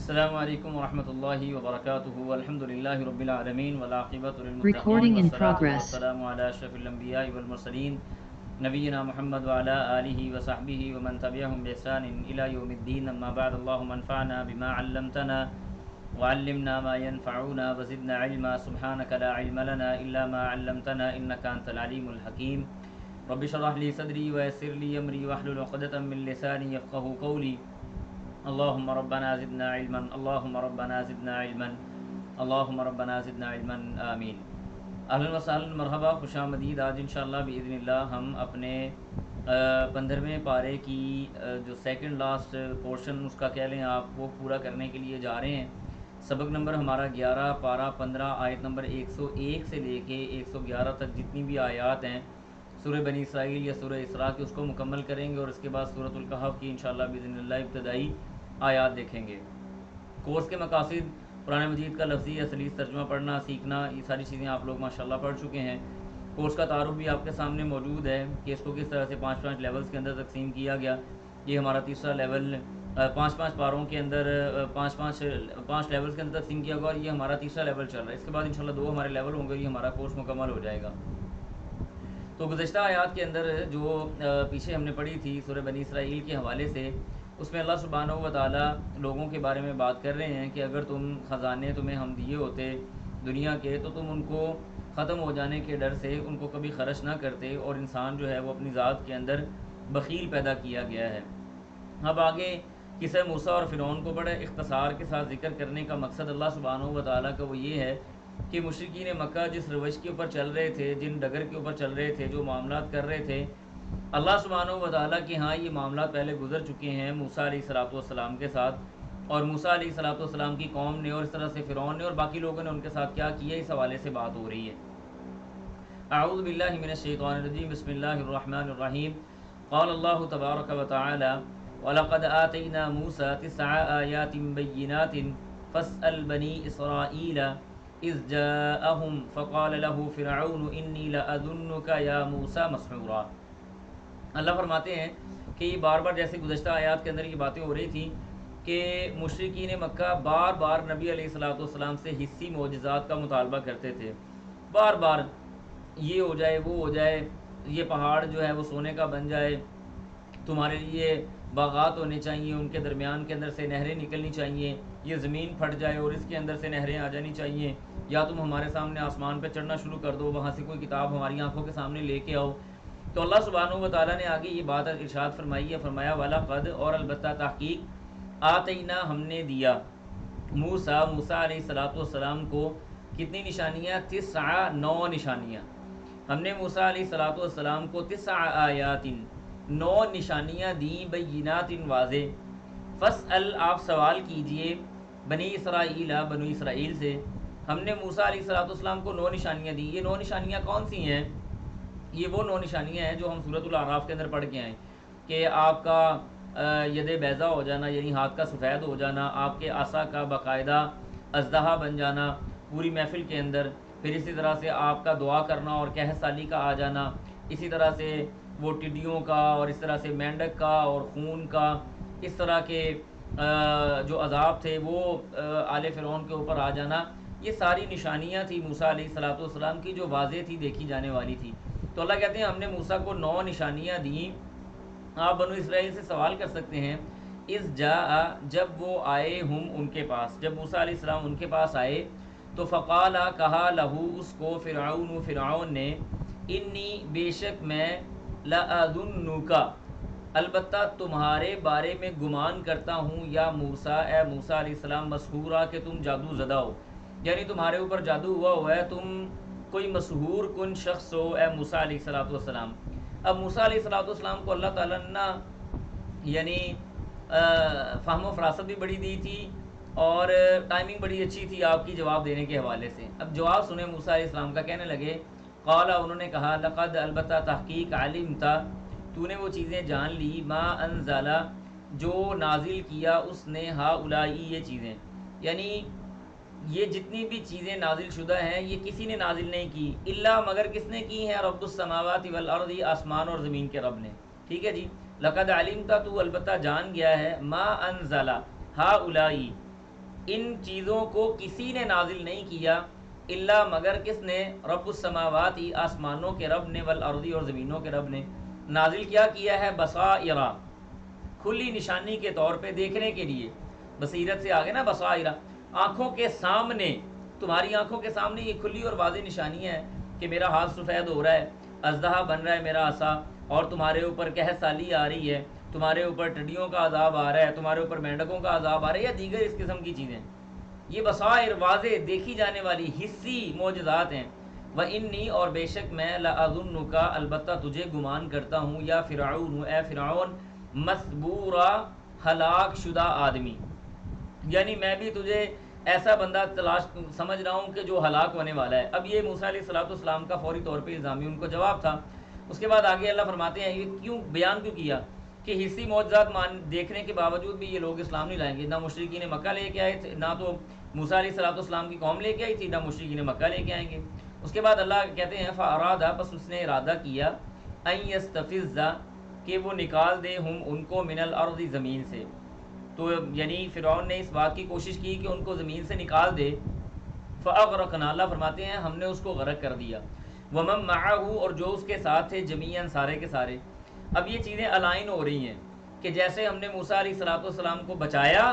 السلام علیکم ورحمۃ اللہ وبرکاتہ الحمد للہ رب العالمین والعاقبۃ للمتقین Recording in والصلاة progress. والسلام علی اشرف الانبیاء والمرسلین نبینا محمد وعلی آلہ وصحبہ ومن تبعہم بإحسان الی یوم الدین اما بعد اللہم انفعنا بما علمتنا وعلمنا ما ينفعنا وزدنا علما سبحانک لا علم لنا الا ما علمتنا انک انت العلیم الحکیم رب اشرح لی صدری ویسر لی امری واحلل عقدۃ من لسانی یفقهوا قولی اللهم ربنا زدنا علما اللهم ربنا زدنا علما اللهم ربنا زدنا علما آمین۔ اہلا وسہلا مرحبا، خوش آمدید۔ آج انشاءاللہ باذن اللہ ہم اپنے 15ویں پارے کی جو سیکنڈ لاسٹ پورشن اس کا کہہ لیں آپ، وہ پورا کرنے کے لیے جا رہے ہیں۔ سبق نمبر ہمارا 11، پارہ 15، آیت نمبر 101 سے لے کے 111 تک جتنی بھی آیات ہیں سورہ بنی اسرائیل یا سورہ اسراء کی، اس کو مکمل کریں گے، اور اس کے بعد سورۃ الکہف کی انشاءاللہ باذن اللہ ابتدائی آیات دیکھیں گے۔ کورس کے مقاصد قرآن مجید کا لفظی یا سلیس ترجمہ پڑھنا سیکھنا، یہ ساری چیزیں آپ لوگ ماشاءاللہ پڑھ چکے ہیں۔ کورس کا تعارف بھی آپ کے سامنے موجود ہے کہ اس کو کس طرح سے 5 لیولز کے اندر تقسیم کیا گیا۔ یہ ہمارا تیسرا لیول، 5 پاروں کے اندر 5 لیولز کے اندر تقسیم کیا گیا، اور یہ ہمارا تیسرا لیول چل رہا ہے۔ اس کے بعد انشاءاللہ 2 ہمارے لیول ہوں گے، یہ ہمارا کورس مکمل ہو جائے گا۔ تو گزشتہ آیات کے اندر جو پیچھے ہم نے پڑھی تھی سورہ بنی اسرائیل کے حوالے سے، اس میں اللہ سبحانہ و تعالیٰ لوگوں کے بارے میں بات کر رہے ہیں کہ اگر خزانے تمہیں ہم دیے ہوتے دنیا کے تو تم ان کو ختم ہو جانے کے ڈر سے ان کو کبھی خرچ نہ کرتے، اور انسان جو ہے وہ اپنی ذات کے اندر بخیل پیدا کیا گیا ہے۔ اب آگے قصہ موسیٰ اور فرعون کو بڑے اختصار کے ساتھ ذکر کرنے کا مقصد اللہ سبحانہ و تعالیٰ کا وہ یہ ہے کہ مشرکین مکہ جس روش کے اوپر چل رہے تھے، جن ڈگر کے اوپر چل رہے تھے، جو معاملات کر رہے تھے، اللہ سبحانہ و تعالیٰ کے ہاں یہ معاملات پہلے گزر چکے ہیں موسیٰ علیہ السلام کے ساتھ، اور موسیٰ علیہ السلام کی قوم نے، اور اس طرح سے فرعون نے اور باقی لوگوں نے ان کے ساتھ کیا کیا، اس حوالے سے بات ہو رہی ہے۔ اعوذ باللہ من الشیطان الرجیم، بسم اللہ الرحمن الرحیم۔ قال اللہ تبارک و تعالی وَلَقَدْ آتَيْنَا مُوسَى 9 آيَاتٍ بَيِّنَاتٍ فَاسْأَلْ بَنِي إِسْرَائِيلَ إِذْ جَاءَهُمْ فَقَالَ لَهُ فِرْعَوْنُ إِنِّي لَأَظُنُّكَ يَا مُوسَى مَسْحُورًا۔ اللہ فرماتے ہیں کہ یہ بار بار جیسے گزشتہ آیات کے اندر یہ باتیں ہو رہی تھیں کہ مشرکین مکہ بار بار نبی علیہ السلام سے حسی معجزات کا مطالبہ کرتے تھے، بار بار یہ ہو جائے وہ ہو جائے، یہ پہاڑ جو ہے وہ سونے کا بن جائے، تمہارے لیے باغات ہونے چاہیے، ان کے درمیان کے اندر سے نہریں نکلنی چاہیے، یہ زمین پھٹ جائے اور اس کے اندر سے نہریں آ جانی چاہیے، یا تم ہمارے سامنے آسمان پہ چڑھنا شروع کر دو، وہاں سے کوئی کتاب ہماری آنکھوں کے سامنے لے کے آؤ۔ تو اللہ سبحانہ و تعالیٰ نے آگے یہ بات ارشاد فرمائی ہے، فرمایا وَلَقَدْ، اور البتہ تحقیق، آتینا ہم نے دیا، موسیٰ علیہ السلام کو کتنی نشانیاں؟ 9 نشانیاں۔ ہم نے موسیٰ علیہ السلام کو 9 آیات 9 نشانیاں دیں، بینات واضح۔ فاسأل، آپ سوال کیجئے، بنی اسرائیل، بنو اسرائیل سے۔ ہم نے موسیٰ علیہ السلام کو 9 نشانیاں دی۔ یہ 9 نشانیاں کون سی ہیں؟ یہ وہ 9 نشانیاں ہیں جو ہم سورۃ الاعراف کے اندر پڑھ کے آئیں کہ آپ کا ید بیضا ہو جانا، یعنی ہاتھ کا سفید ہو جانا، آپ کے عصا کا باقاعدہ اژدہا بن جانا پوری محفل کے اندر، پھر اسی طرح سے آپ کا دعا کرنا اور قحط سالی کا آ جانا، اسی طرح سے وہ ٹڈیوں کا اور اس طرح سے مینڈک کا اور خون کا، اس طرح کے جو عذاب تھے وہ آل فرعون کے اوپر آ جانا، یہ ساری نشانیاں تھی موسیٰ علیہ السلام کی جو واضح تھی، دیکھی جانے والی تھی۔ تو اللہ کہتے ہیں ہم نے موسیٰ کو 9 نشانیاں دیں۔ آپ بنو اسرائیل سے سوال کر سکتے ہیں، اذ جاء، جب وہ آئے، ہم ان کے پاس، جب موسیٰ علیہ السلام ان کے پاس آئے تو فقال، کہا، لہو اس کو، فرعون نے، انی، بے شک میں، لأظنک، البتہ تمہارے بارے میں گمان کرتا ہوں، یا موسیٰ، اے موسیٰ علیہ السلام، مسحورا، کہ تم جادو زدہ ہو، یعنی تمہارے اوپر جادو ہوا ہے، تم کوئی مسحور کن شخص ہو، اے موسیٰ علیہ السلام۔ اب موسیٰ علیہ السلام کو اللہ تعالیٰ نے یعنی فہم و فراست بھی بڑی دی تھی اور ٹائمنگ بڑی اچھی تھی آپ کی جواب دینے کے حوالے سے۔ اب جواب سنیں موسیٰ علیہ السلام کا، کہنے لگے، قال، انہوں نے کہا، لقد، البتہ تحقیق، علمت، تو نے وہ چیزیں جان لی، ما انزل، جو نازل کیا اس نے، ہؤلائی، یہ چیزیں، یعنی یہ جتنی بھی چیزیں نازل شدہ ہیں یہ کسی نے نازل نہیں کی، الا، مگر کس نے کی ہیں، رب السماوات والارض، آسمان اور زمین کے رب نے۔ ٹھیک ہے جی، لقد علمت، تو البتہ جان گیا ہے، ما انزل ہؤلائی، ان چیزوں کو کسی نے نازل نہیں کیا الا مگر کس نے؟ رب السماوات، آسمانوں کے رب نے، والارض اور زمینوں کے رب نے۔ نازل کیا ہے؟ بصائر، کھلی نشانی کے طور پہ، دیکھنے کے لیے۔ بصیرت سے آگے نا بصائر، آنکھوں کے سامنے، تمہاری آنکھوں کے سامنے یہ کھلی اور واضح نشانی ہے کہ میرا ہاتھ سفید ہو رہا ہے، اژدہا بن رہا ہے میرا عصا، اور تمہارے اوپر قحط سالی آ رہی ہے، تمہارے اوپر ٹڈیوں کا عذاب آ رہا ہے، تمہارے اوپر مینڈکوں کا عذاب آ رہا ہے، یا دیگر اس قسم کی چیزیں۔ یہ بصائر، واضح دیکھی جانے والی حصی معجزات ہیں۔ وَإِنِّي، اور بے شک میں، لَأَظُنُّكَ، البتہ تجھے گمان کرتا ہوں، یا فرعون، اے فرعون، مسبورا، ہلاک شدہ آدمی، یعنی میں بھی تجھے ایسا بندہ تلاش سمجھ رہا ہوں کہ جو ہلاک ہونے والا ہے۔ اب یہ موسیٰ علیہ السلام کا فوری طور پہ الزامی ان کو جواب تھا۔ اس کے بعد آگے اللہ فرماتے ہیں یہ کیوں بیان کیوں کیا کہ حصی معجزات دیکھنے کے باوجود بھی یہ لوگ اسلام نہیں لائیں گے۔ نہ مشرکین مکہ لے کے آئے تھے، نہ تو موسیٰ علیہ السلام کی قوم لے کے آئی تھی، نہ مشرکین مکہ لے کے آئیں گے۔ اس کے بعد اللہ کہتے ہیں فَأَرَادَ، بس اس نے ارادہ کیا، أَن يَسْتَفِزَّ، کہ وہ نکال دے ہم ان کو، من الارض، زمین سے۔ تو یعنی فرعون نے اس بات کی کوشش کی کہ ان کو زمین سے نکال دے۔ فَأَغْرَقْنَا، اللہ فرماتے ہیں ہم نے اس کو غرق کر دیا۔ وَمَن مَّعَهُ، اور جو اس کے ساتھ تھے، جمیعاً، سارے کے سارے۔ اب یہ چیزیں الائن ہو رہی ہیں کہ جیسے ہم نے موسیٰ علیہ السلام کو بچایا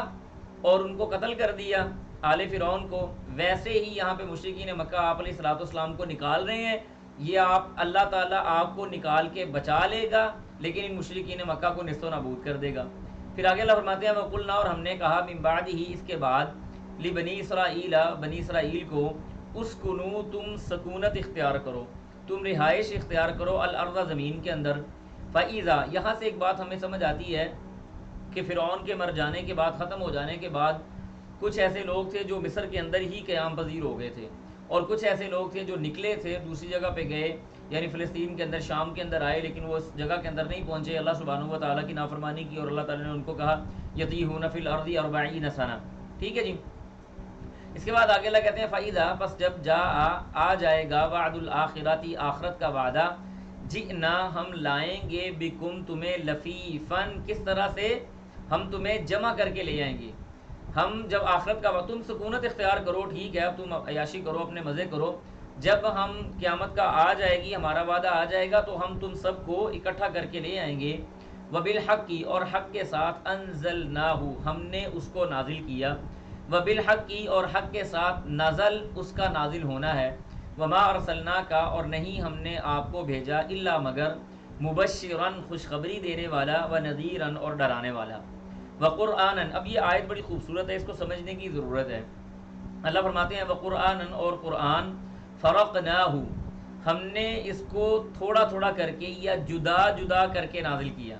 اور ان کو قتل کر دیا، آل فرعون کو، ویسے ہی یہاں پہ مشرکین مکہ آپ علیہ السلام کو نکال رہے ہیں۔ یہ اللہ تعالیٰ آپ کو نکال کے بچا لے گا، لیکن ان مشرکین مکہ کو نیست و نابود کر دے گا۔ پھر آگے اللہ فرماتے ہیں وَقُلْنَا، اور ہم نے کہا، من بعدہ، اس کے بعد، لبنی اسرائیل، بنی اسرائیل کو، اسکنو، تم سکونت اختیار کرو، تم رہائش اختیار کرو، الارض، زمین کے اندر۔ فَإِذَا، یہاں سے ایک بات ہمیں سمجھ آتی ہے کہ فرعون کے مر جانے کے بعد، ختم ہو جانے کے بعد، کچھ ایسے لوگ تھے جو مصر کے اندر ہی قیام پذیر ہو گئے تھے، اور کچھ ایسے لوگ تھے جو نکلے تھے، دوسری جگہ پہ گئے، یعنی فلسطین کے اندر، شام کے اندر آئے، لیکن وہ اس جگہ کے اندر نہیں پہنچے، اللہ سبحانہ و تعالیٰ کی نافرمانی کی، اور اللہ تعالیٰ نے ان کو کہا یتیہون فی الارض 40 سنہ۔ ٹھیک ہے جی۔ اس کے بعد آگے اللہ کہتے ہیں فَإِذَا، پس جب آ جائے گا، وعد الآخرۃ، آخرت کا وعدہ، جئنا، ہم لائیں گے، بکم، تمہیں، لفیفاً، کس طرح سے؟ ہم تمہیں جمع کر کے لے آئیں گے۔ ہم جب آخرت کا وقت، تم سکونت اختیار کرو، ٹھیک ہے، اب تم عیاشی کرو، اپنے مزے کرو، جب ہم قیامت کا آ جائے گی، ہمارا وعدہ آ جائے گا، تو ہم تم سب کو اکٹھا کر کے لے آئیں گے۔ وبالحق، اور حق کے ساتھ، انزلناہ، ہم نے اس کو نازل کیا، وبالحق، اور حق کے ساتھ، نزل، اس کا نازل ہونا ہے، وما ارسلناک، اور نہیں ہم نے آپ کو بھیجا، الا مگر، مبشرن، خوشخبری دینے والا، ونذیرن، اور ڈرانے والا، وقرآنن۔ اب یہ آیت بڑی خوبصورت ہے، اس کو سمجھنے کی ضرورت ہے۔ اللہ فرماتے ہیں وقرآنن، اور قرآن، فرقناہ، ہم نے اس کو تھوڑا تھوڑا کر کے یا جدا جدا کر کے نازل کیا۔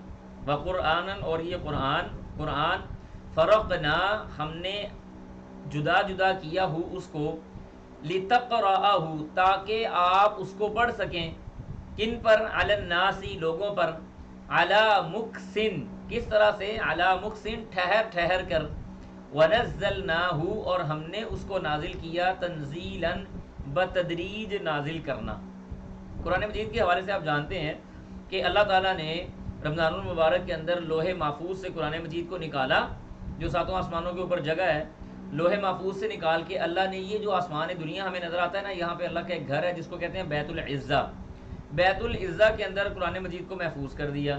وقرآنن، اور یہ قرآن، فرقنا، ہم نے جدا جدا کیا ہو اس کو، لتقرأہ، تاکہ آپ اس کو پڑھ سکیں، کن پر؟ علی الناس، لوگوں پر، علی مکثن، کس طرح سے؟ علی مکثن، ٹھہر ٹھہر کر، ونزلناہ، اور ہم نے اس کو نازل کیا، تنزیلاً، بتدریج نازل کرنا۔ قرآن مجید کے حوالے سے آپ جانتے ہیں کہ اللہ تعالیٰ نے رمضان المبارک کے اندر لوح محفوظ سے قرآن مجید کو نکالا، جو ساتوں آسمانوں کے اوپر جگہ ہے، لوح محفوظ سے نکال کے اللہ نے یہ جو آسمان دنیا ہمیں نظر آتا ہے نا، یہاں پہ اللہ کا ایک گھر ہے جس کو کہتے ہیں بیت العزہ، بیت العزہ کے اندر قرآن مجید کو محفوظ کر دیا۔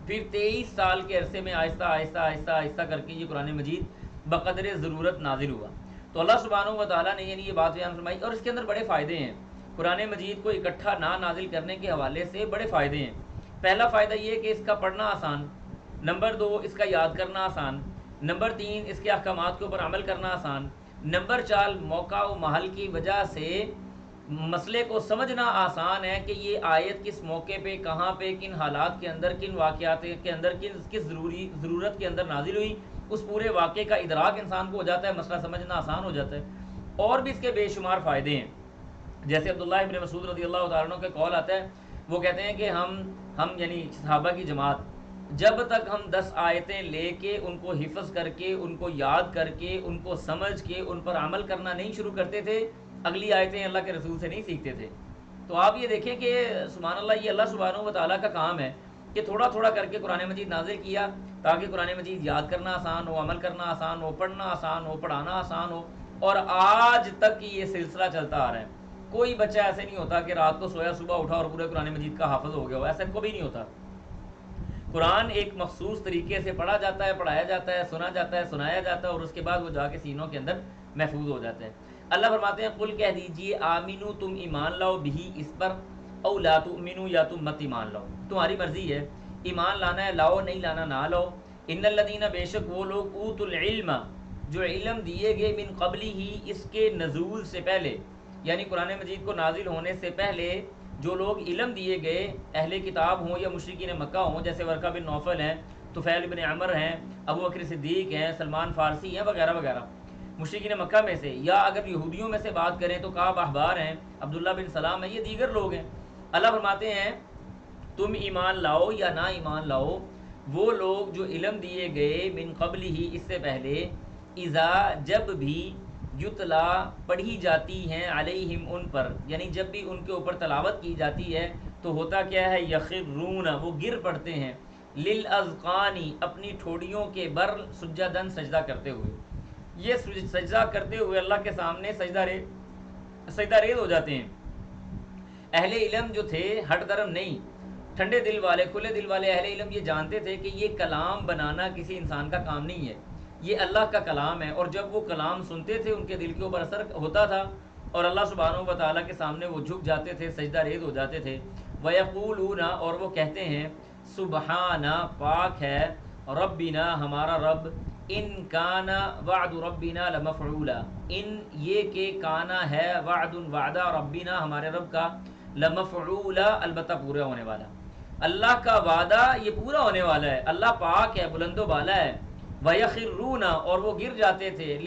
پھر 23 سال کے عرصے میں آہستہ آہستہ آہستہ آہستہ کر کے یہ قرآن مجید بقدر ضرورت نازل ہوا۔ تو اللہ سبحانہ و تعالیٰ نے یعنی یہ بات بیان فرمائی، اور اس کے اندر بڑے فائدے ہیں۔ قرآن مجید کو اکٹھا نہ نازل کرنے کے حوالے سے بڑے فائدے ہیں۔ پہلا فائدہ یہ کہ اس کا پڑھنا آسان، نمبر 2 اس کا یاد کرنا آسان، نمبر 3 اس کے احکامات کے اوپر عمل کرنا آسان، نمبر 4 موقع و محل کی وجہ سے مسئلے کو سمجھنا آسان ہے کہ یہ آیت کس موقع پہ، کہاں پہ، کن حالات کے اندر، کن واقعات کے اندر، کس ضرورت کے اندر نازل ہوئی، اس پورے واقعے کا ادراک انسان کو ہو جاتا ہے، مسئلہ سمجھنا آسان ہو جاتا ہے۔ اور بھی اس کے بے شمار فائدے ہیں، جیسے عبداللہ ابن مسعود رضی اللہ تعالیٰ عنہ کا قول آتا ہے، وہ کہتے ہیں کہ ہم یعنی صحابہ کی جماعت، جب تک ہم 10 آیتیں لے کے ان کو حفظ کر کے، ان کو یاد کر کے، ان کو سمجھ کے، ان پر عمل کرنا نہیں شروع کرتے تھے، اگلی آیتیں اللہ کے رسول سے نہیں سیکھتے تھے۔ تو آپ یہ دیکھیں کہ سبحان اللہ، یہ اللہ سبحانہ و تعالیٰ کا کام ہے کہ تھوڑا تھوڑا کر کے قرآن مجید نازل کیا تاکہ قرآن مجید یاد کرنا آسان ہو، عمل کرنا آسان ہو، پڑھنا آسان ہو، پڑھانا آسان ہو، اور آج تک یہ سلسلہ چلتا آ رہا ہے۔ کوئی بچہ ایسے نہیں ہوتا کہ رات کو سویا صبح اٹھا اور پورے قرآن مجید کا حافظ ہو گیا ہو، ایسا کبھی نہیں ہوتا۔ قرآن ایک مخصوص طریقے سے پڑھا جاتا ہے، پڑھایا جاتا ہے، سنا جاتا ہے، سنایا جاتا ہے، اور اس کے بعد وہ جا کے سینوں کے اندر محفوظ ہو جاتے ہیں۔ اللہ فرماتے ہیں قل کہہ دیجئے آمینو تم ایمان لاؤ بھی اس پر، او لا تؤمنو یا تم مت ایمان لاؤ، تمہاری مرضی ہے، ایمان لانا ہے لاؤ، نہیں لانا نہ لاؤ۔ ان الذین بے شک وہ لوگ اوتوا العلم جو علم دیے گئے من قبلی ہی اس کے نزول سے پہلے، یعنی قرآن مجید کو نازل ہونے سے پہلے جو لوگ علم دیے گئے، اہل کتاب ہوں یا مشرکین مکہ ہوں، جیسے ورقہ بن نوفل ہیں، طفیل بن عمر ہیں، ابو بکر صدیق ہیں، سلمان فارسی ہیں، وغیرہ وغیرہ مشرکین مکہ میں سے، یا اگر یہودیوں میں سے بات کریں تو کعب احبار ہیں، عبداللہ بن سلام ہیں، یہ دیگر لوگ ہیں۔ اللہ فرماتے ہیں تم ایمان لاؤ یا نہ ایمان لاؤ، وہ لوگ جو علم دیے گئے من قبل ہی اس سے پہلے، اذا جب بھی یتلا پڑھی جاتی ہیں علیہم ان پر، یعنی جب بھی ان کے اوپر تلاوت کی جاتی ہے تو ہوتا کیا ہے، یخرون وہ گر پڑتے ہیں، للاذقانی اپنی ٹھوڑیوں کے بر سجدن سجدہ کرتے ہوئے، یہ سجدہ کرتے ہوئے اللہ کے سامنے سجدہ ریز ہو جاتے ہیں۔ اہل علم جو تھے ہٹ درم نہیں، ٹھنڈے دل والے کھلے دل والے اہل علم یہ جانتے تھے کہ یہ کلام بنانا کسی انسان کا کام نہیں ہے، یہ اللہ کا کلام ہے، اور جب وہ کلام سنتے تھے ان کے دل کے اوپر اثر ہوتا تھا، اور اللہ سبحانہ و تعالیٰ کے سامنے وہ جھک جاتے تھے، سجدہ ریز ہو جاتے تھے۔ وَيَقُولُونَ اور وہ کہتے ہیں سبحانہ پاک ہے، ربنا ہمارا رب، ان کانا وعد ربنا لمفعولا، ان یہ کہ کانا ہے وعد وعدہ ربنا ہمارے رب کا، لمفعولا البتہ پورا ہونے والا، اللہ کا وعدہ یہ پورا ہونے والا ہے، اللہ پاک ہے، بلند و بالا ہے۔ وَيَخِرُّونَ اور وہ گر جاتے تھے،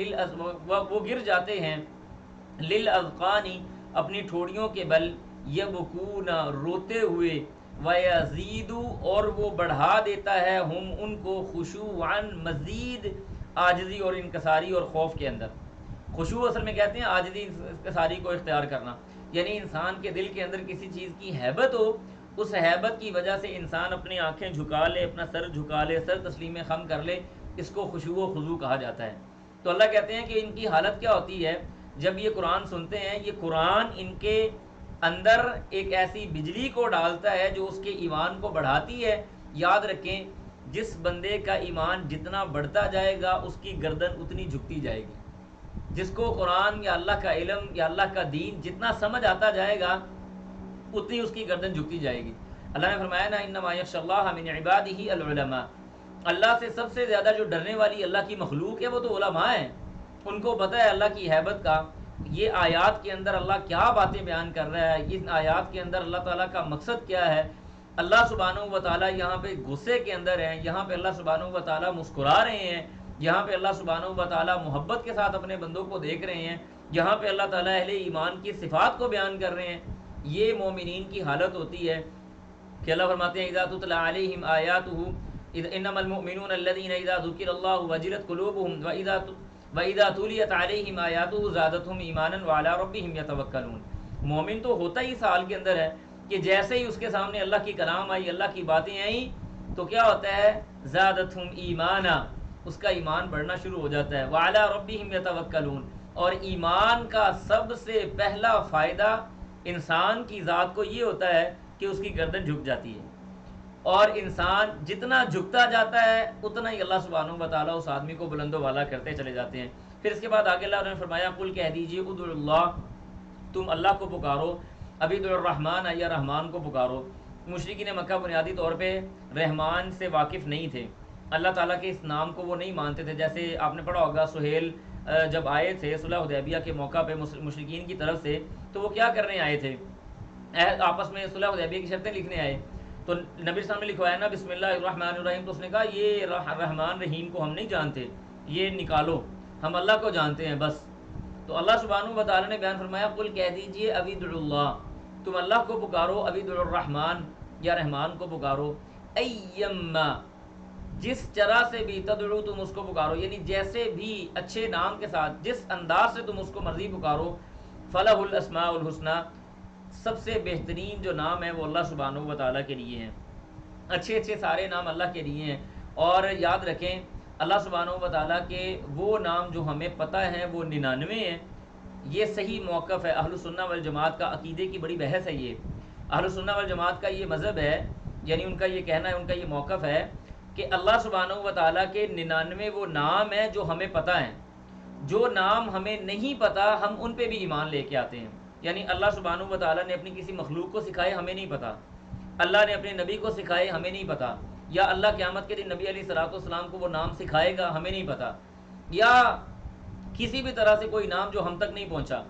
وہ گر جاتے ہیں، لِلْأَذْقَانِ اپنی ٹھوڑیوں کے بل، یبکون روتے ہوئے، وَيَزِيدُ اور وہ بڑھا دیتا ہے ہم ان کو، خشوعاً مزید عاجزی اور انکساری اور خوف کے اندر۔ خشوع اصل میں کہتے ہیں عاجزی انکساری کو اختیار کرنا، یعنی انسان کے دل کے اندر کسی چیز کی ہیبت ہو، اس ہیبت کی وجہ سے انسان اپنی آنکھیں جھکا لے، اپنا سر جھکا لے، سر تسلیم خم کر لے، اس کو خشوع و خضوع کہا جاتا ہے۔ تو اللہ کہتے ہیں کہ ان کی حالت کیا ہوتی ہے جب یہ قرآن سنتے ہیں، یہ قرآن ان کے اندر ایک ایسی بجلی کو ڈالتا ہے جو اس کے ایمان کو بڑھاتی ہے۔ یاد رکھیں جس بندے کا ایمان جتنا بڑھتا جائے گا اس کی گردن اتنی جھکتی جائے گی، جس کو قرآن یا اللہ کا علم یا اللہ کا دین جتنا سمجھ آتا جائے گا اتنی اس کی گردن جھکتی جائے گی۔ اللہ نے فرمایا نا انما یخشی اللہ من عبادہ العلماء، اللہ سے سب سے زیادہ جو ڈرنے والی اللہ کی مخلوق ہے وہ تو علماء ہیں، ان کو پتہ ہے اللہ کی ہیبت کا۔ یہ آیات کے اندر اللہ کیا باتیں بیان کر رہا ہے، اس آیات کے اندر اللہ تعالیٰ کا مقصد کیا ہے، اللہ سبحانہ و تعالیٰ یہاں پہ غصے کے اندر ہیں، یہاں پہ اللہ سبحانہ و تعالیٰ مسکرا رہے ہیں، یہاں پہ اللہ سبحانہ و تعالیٰ محبت کے ساتھ اپنے بندوں کو دیکھ رہے ہیں، یہاں پہ اللہ تعالیٰ اہل ایمان کی صفات کو بیان کر رہے ہیں۔ یہ مومنین کی حالت ہوتی ہے کہ اللہ فرماتے ہیں اذا تتلی علیہم آیاتہ انما المؤمنون الذین اذا ذکر اللہ وجلت قلوبہم وَإِذَا تُلِيَتْ عَلَيْهِمْ آيَاتُهُ زَادَتْهُمْ إِيمَانًا وَعَلَىٰ رَبِّهِمْ يَتَوَكَّلُونَ۔ مومن تو ہوتا ہی اس حال کے اندر ہے کہ جیسے ہی اس کے سامنے اللہ کی کلام آئی، اللہ کی باتیں آئیں تو کیا ہوتا ہے، زَادَتْهُمْ إِيمَانًا اس کا ایمان بڑھنا شروع ہو جاتا ہے، وَعَلَىٰ رَبِّهِمْ يَتَوَكَّلُونَ اور ایمان کا سب سے پہلا فائدہ انسان کی ذات کو یہ ہوتا ہے کہ اس کی گردن جھک جاتی ہے، اور انسان جتنا جھکتا جاتا ہے اتنا ہی اللہ سبحانہ و تعالیٰ اس آدمی کو بلند و بالا کرتے چلے جاتے ہیں۔ پھر اس کے بعد آگے اللہ نے فرمایا قل کہہ دیجیے ادعوا اللہ، تم اللہ کو پکارو، ابھی ادعوا الرحمن یا رحمان کو پکارو۔ مشرکین مکہ بنیادی طور پہ رحمان سے واقف نہیں تھے، اللہ تعالیٰ کے اس نام کو وہ نہیں مانتے تھے۔ جیسے آپ نے پڑھا ہوگا سہیل جب آئے تھے صلح حدیبیہ کے موقع پہ مشرکین کی طرف سے، تو وہ کیا کرنے آئے تھے، آپس میں صلح حدیبیہ کی شرطیں لکھنے آئے، تو نبی صلی اللہ علیہ وسلم نے لکھوایا نا بسم اللہ الرحمن الرحیم، تو اس نے کہا یہ رحمان رحیم کو ہم نہیں جانتے، یہ نکالو، ہم اللہ کو جانتے ہیں بس۔ تو اللہ سبحانہ و تعالیٰ نے بیان فرمایا قل کہہ دیجئے ابھی ادعوا اللہ، تم اللہ کو پکارو، ابھی ادعوا الرحمن یا رحمان کو پکارو، ایما جس طرح سے بھی تدعو تم اس کو پکارو، یعنی جیسے بھی اچھے نام کے ساتھ جس انداز سے تم اس کو مرضی پکارو، فلہ الاسماء الحسنی سب سے بہترین جو نام ہے وہ اللہ سبحانہ و تعالیٰ کے لیے ہیں۔ اچھے اچھے سارے نام اللہ کے لیے ہیں، اور یاد رکھیں اللہ سبحانہ و تعالیٰ کے وہ نام جو ہمیں پتہ ہیں وہ 99 ہیں۔ یہ صحیح موقف ہے، اہل السنہ والجماعت کا عقیدے کی بڑی بحث ہے یہ، اہل السنہ والجماعت کا یہ مذہب ہے، یعنی ان کا یہ کہنا ہے، ان کا یہ موقف ہے کہ اللہ سبحانہ و تعالیٰ کے 99 وہ نام ہیں جو ہمیں پتہ ہیں، جو نام ہمیں نہیں پتہ ہم ان پہ بھی ایمان لے کے آتے ہیں۔ یعنی اللہ سبحانہ و تعالیٰ نے اپنی کسی مخلوق کو سکھائے ہمیں نہیں پتہ، اللہ نے اپنے نبی کو سکھائے ہمیں نہیں پتہ، یا اللہ قیامت کے دن نبی علیہ الصلوۃ والسلام کو وہ نام سکھائے گا ہمیں نہیں پتہ، یا کسی بھی طرح سے کوئی نام جو ہم تک نہیں پہنچا۔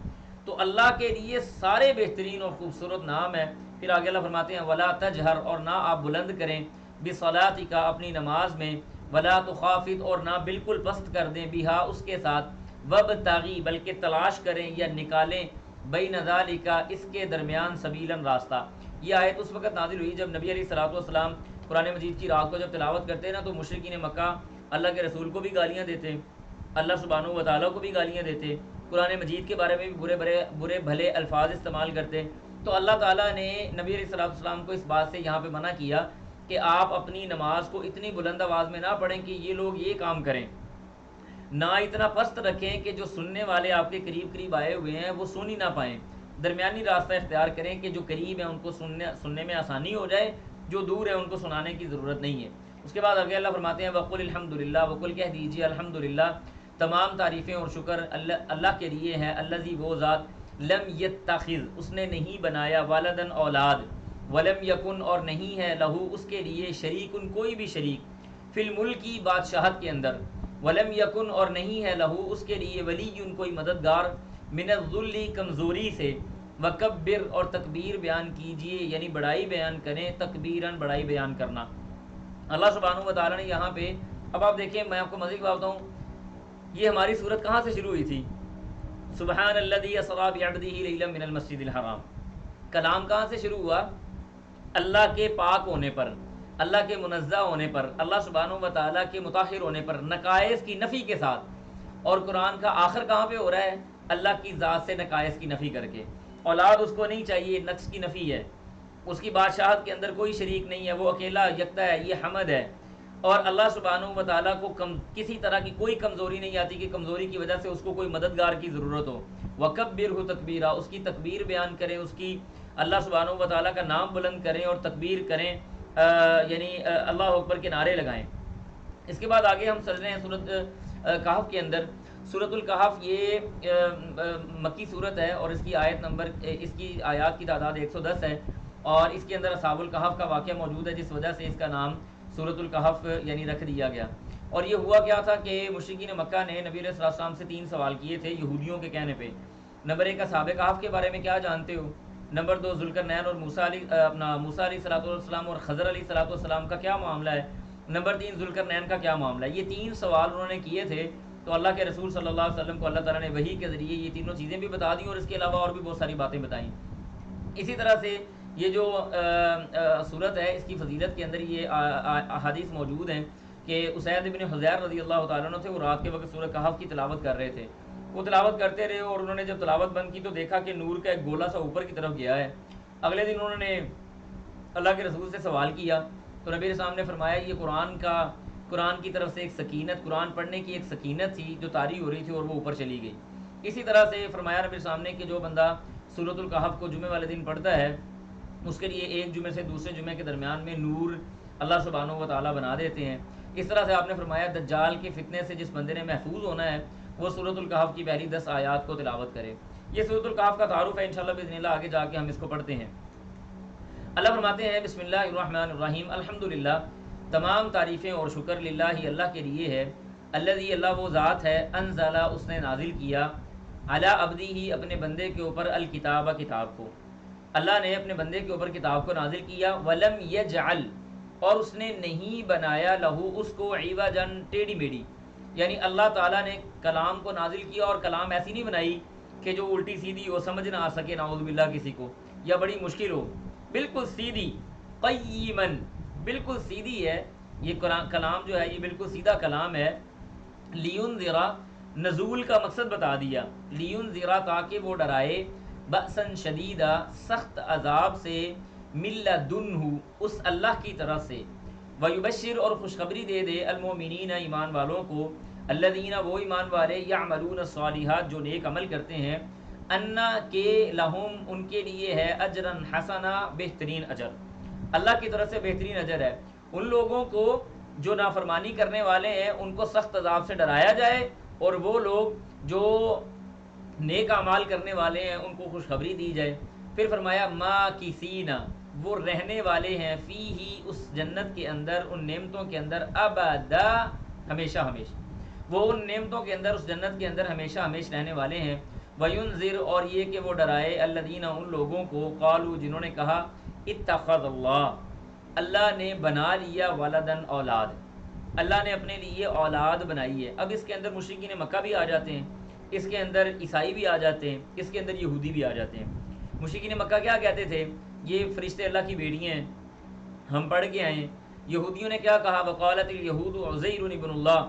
تو اللہ کے لیے سارے بہترین اور خوبصورت نام ہے۔ پھر آگے اللہ فرماتے ہیں ولا تجہر، اور نہ آپ بلند کریں، بصلاتک اپنی نماز میں، ولا تخافت اور نہ بالکل پست کر دیں، بہا اس کے ساتھ، وابتغی بلکہ تلاش کریں یا نکالیں، بین ذالک اس کے درمیان، سبیلاً راستہ۔ یہ آیت اس وقت نازل ہوئی جب نبی علیہ الصلوۃ والسلام قرآن مجید کی رات کو جب تلاوت کرتے ہیں نا، تو مشرکین مکہ اللہ کے رسول کو بھی گالیاں دیتے، اللہ سبحانہ و تعالیٰ کو بھی گالیاں دیتے، قرآن مجید کے بارے میں بھی برے بھلے الفاظ استعمال کرتے۔ تو اللہ تعالیٰ نے نبی علیہ الصلوۃ والسلام کو اس بات سے یہاں پہ منع کیا کہ آپ اپنی نماز کو اتنی بلند آواز میں نہ پڑھیں کہ یہ لوگ یہ کام کریں، نہ اتنا پست رکھیں کہ جو سننے والے آپ کے قریب قریب آئے ہوئے ہیں وہ سن ہی نہ پائیں، درمیانی راستہ اختیار کریں کہ جو قریب ہیں ان کو سننے میں آسانی ہو جائے، جو دور ہے ان کو سنانے کی ضرورت نہیں ہے۔ اس کے بعد آگے اللہ فرماتے ہیں وقل الحمدللہ، وقل کہہ دیجیے الحمدللہ، تمام تعریفیں اور شکر اللہ کے لیے ہے، الذی وہ ذات، لم یتخذ اس نے نہیں بنایا، والدن اولاد، ولم یکن اور نہیں ہے، لہو اس کے لیے، شریکن کوئی بھی شریک، فی الملکی بادشاہت کے اندر، ولم یکن اور نہیں ہے، لہو اس کے لیے، ولی کوئی مددگار، من الذل کمزوری سے، وکبر اور تکبیر بیان کیجئے، یعنی بڑائی بیان کریں، تکبیرن بڑائی بیان کرنا۔ اللہ سبحانہ و تعالیٰ نے یہاں پہ، اب آپ دیکھیں میں آپ کو مزید بات بتاؤں، یہ ہماری صورت کہاں سے شروع ہوئی تھی؟ سبحان الذی اسری بعبدہ لیلا من المسجد الحرام، کلام کہاں سے شروع ہوا؟ اللہ کے پاک ہونے پر، اللہ کے منزہ ہونے پر، اللہ سبحانہ و تعالیٰ کے مطہر ہونے پر، نقائص کی نفی کے ساتھ۔ اور قرآن کا آخر کہاں پہ ہو رہا ہے؟ اللہ کی ذات سے نقائص کی نفی کر کے، اولاد اس کو نہیں چاہیے، نقص کی نفی ہے، اس کی بادشاہت کے اندر کوئی شریک نہیں ہے، وہ اکیلا یکتا ہے، یہ حمد ہے۔ اور اللہ سبحانہ و تعالیٰ کو کسی طرح کی کوئی کمزوری نہیں آتی کہ کمزوری کی وجہ سے اس کو کوئی مددگار کی ضرورت ہو۔ وکبرہ تکبیرا، اس کی تکبیر بیان کریں، اس کی اللہ سبحانہ و تعالیٰ کا نام بلند کریں اور تکبیر کریں، یعنی اللہ اکبر کے نعرے لگائیں۔ اس کے بعد آگے ہم چل رہے ہیں سورۃ کہف کے اندر۔ سورۃ الکہف یہ مکی صورت ہے، اور اس کی آیت نمبر، اس کی آیات کی تعداد 110 ہے، اور اس کے اندر اصحاب الکہف کا واقعہ موجود ہے، جس وجہ سے اس کا نام سورۃ الکہف یعنی رکھ دیا گیا۔ اور یہ ہوا کیا تھا کہ مشرکین مکہ نے نبی علیہ السلام سے 3 سوال کیے تھے یہودیوں کے کہنے پہ۔ نمبر 1، اصحاب کہف کے بارے میں کیا جانتے ہو؟ نمبر 2، ذوالقرنین اور موسیٰ علیہ السلام اور خضر علیہ السلام کا کیا معاملہ ہے؟ نمبر 3، ذوالقرنین کا کیا معاملہ ہے؟ یہ 3 سوال انہوں نے کیے تھے، تو اللہ کے رسول صلی اللہ علیہ وسلم کو اللہ تعالیٰ نے وحی کے ذریعے یہ تینوں چیزیں بھی بتا دیں، اور اس کے علاوہ اور بھی بہت ساری باتیں بتائیں۔ اسی طرح سے یہ جو صورت ہے، اس کی فضیلت کے اندر یہ احادیث موجود ہیں کہ اسید بن حضیر رضی اللہ تعالیٰ عنہ تھے، وہ رات کے وقت سورہ کہف کی تلاوت کر رہے تھے، وہ تلاوت کرتے رہے، اور انہوں نے جب تلاوت بند کی تو دیکھا کہ نور کا ایک گولا سا اوپر کی طرف گیا ہے۔ اگلے دن انہوں نے اللہ کے رسول سے سوال کیا، تو نبی صلی اللہ علیہ وسلم نے فرمایا یہ قرآن کی طرف سے ایک سکینت، قرآن پڑھنے کی ایک سکینت تھی جو طاری ہو رہی تھی اور وہ اوپر چلی گئی۔ اسی طرح سے فرمایا نبی صلی اللہ علیہ وسلم نے کہ جو بندہ سورۃ الکہف کو جمعے والے دن پڑھتا ہے، اس کے لیے ایک جمعے سے دوسرے جمعے کے درمیان میں نور اللہ سبحانہ و تعالیٰ بنا دیتے ہیں۔ اس طرح سے آپ نے فرمایا دجال کے فتنے سے جس بندے نے محفوظ ہونا ہے وہ سورۃ الکہف کی پہلی 10 آیات کو تلاوت کرے۔ یہ سورۃ الکہف کا تعارف ہے، انشاءاللہ باذن اللہ آگے جا کے ہم اس کو پڑھتے ہیں۔ اللہ فرماتے ہیں بسم اللہ الرحمن الرحیم، الحمدللہ تمام تعریفیں اور شکر للہ اللہ کے لیے ہے، الذی اللہ وہ ذات ہے، انزل اس نے نازل کیا، علی عبدہ اپنے بندے کے اوپر، الکتاب کتاب کو، اللہ نے اپنے بندے کے اوپر کتاب کو نازل کیا، ولم یجعل اور اس نے نہیں بنایا، لہو اس کو، عوجا ٹیڑھی میڑھی، یعنی اللہ تعالیٰ نے کلام کو نازل کیا اور کلام ایسی نہیں بنائی کہ جو الٹی سیدھی ہو، سمجھ نہ آ سکے نعوذ باللہ کسی کو، یا بڑی مشکل ہو، بالکل سیدھی، قیمن بالکل سیدھی ہے یہ کلام جو ہے، یہ بالکل سیدھا کلام ہے۔ لینذرا نزول کا مقصد بتا دیا، لینذرا تاکہ وہ ڈرائے، بأسا شدیدہ سخت عذاب سے، من لدنہ اس اللہ کی طرف سے، ویبشر اور خوشخبری دے دے المؤمنین ایمان والوں کو، الذین وہ ایمان والے یعملون الصالحات جو نیک عمل کرتے ہیں، انا کہ لہم ان کے لیے ہے اجرا حسنا بہترین اجر، اللہ کی طرف سے بہترین اجر ہے۔ ان لوگوں کو جو نافرمانی کرنے والے ہیں ان کو سخت عذاب سے ڈرایا جائے، اور وہ لوگ جو نیک اعمال کرنے والے ہیں ان کو خوشخبری دی جائے۔ پھر فرمایا ماکثین وہ رہنے والے ہیں فیہ اس جنت کے اندر، ان نعمتوں کے اندر، ابدا ہمیشہ ہمیشہ، وہ ان نعمتوں کے اندر اس جنت کے اندر ہمیشہ ہمیشہ رہنے والے ہیں۔ وینذر اور یہ کہ وہ ڈرائے الذین ان لوگوں کو قالوا جنہوں نے کہا اتخذ اللہ اللہ نے بنا لیا ولدن اولاد، اللہ نے اپنے لیے اولاد بنائی ہے۔ اب اس کے اندر مشرکین مکہ بھی آ جاتے ہیں، اس کے اندر عیسائی بھی آ جاتے ہیں، اس کے اندر یہودی بھی آ جاتے ہیں۔ مشرکین مکہ کیا کہتے تھے؟ یہ فرشتے اللہ کی بیٹیاں ہیں، ہم پڑھ کے آئے ہیں۔ یہودیوں نے کیا کہا؟ وقالت الیہود عزیر ابن اللہ،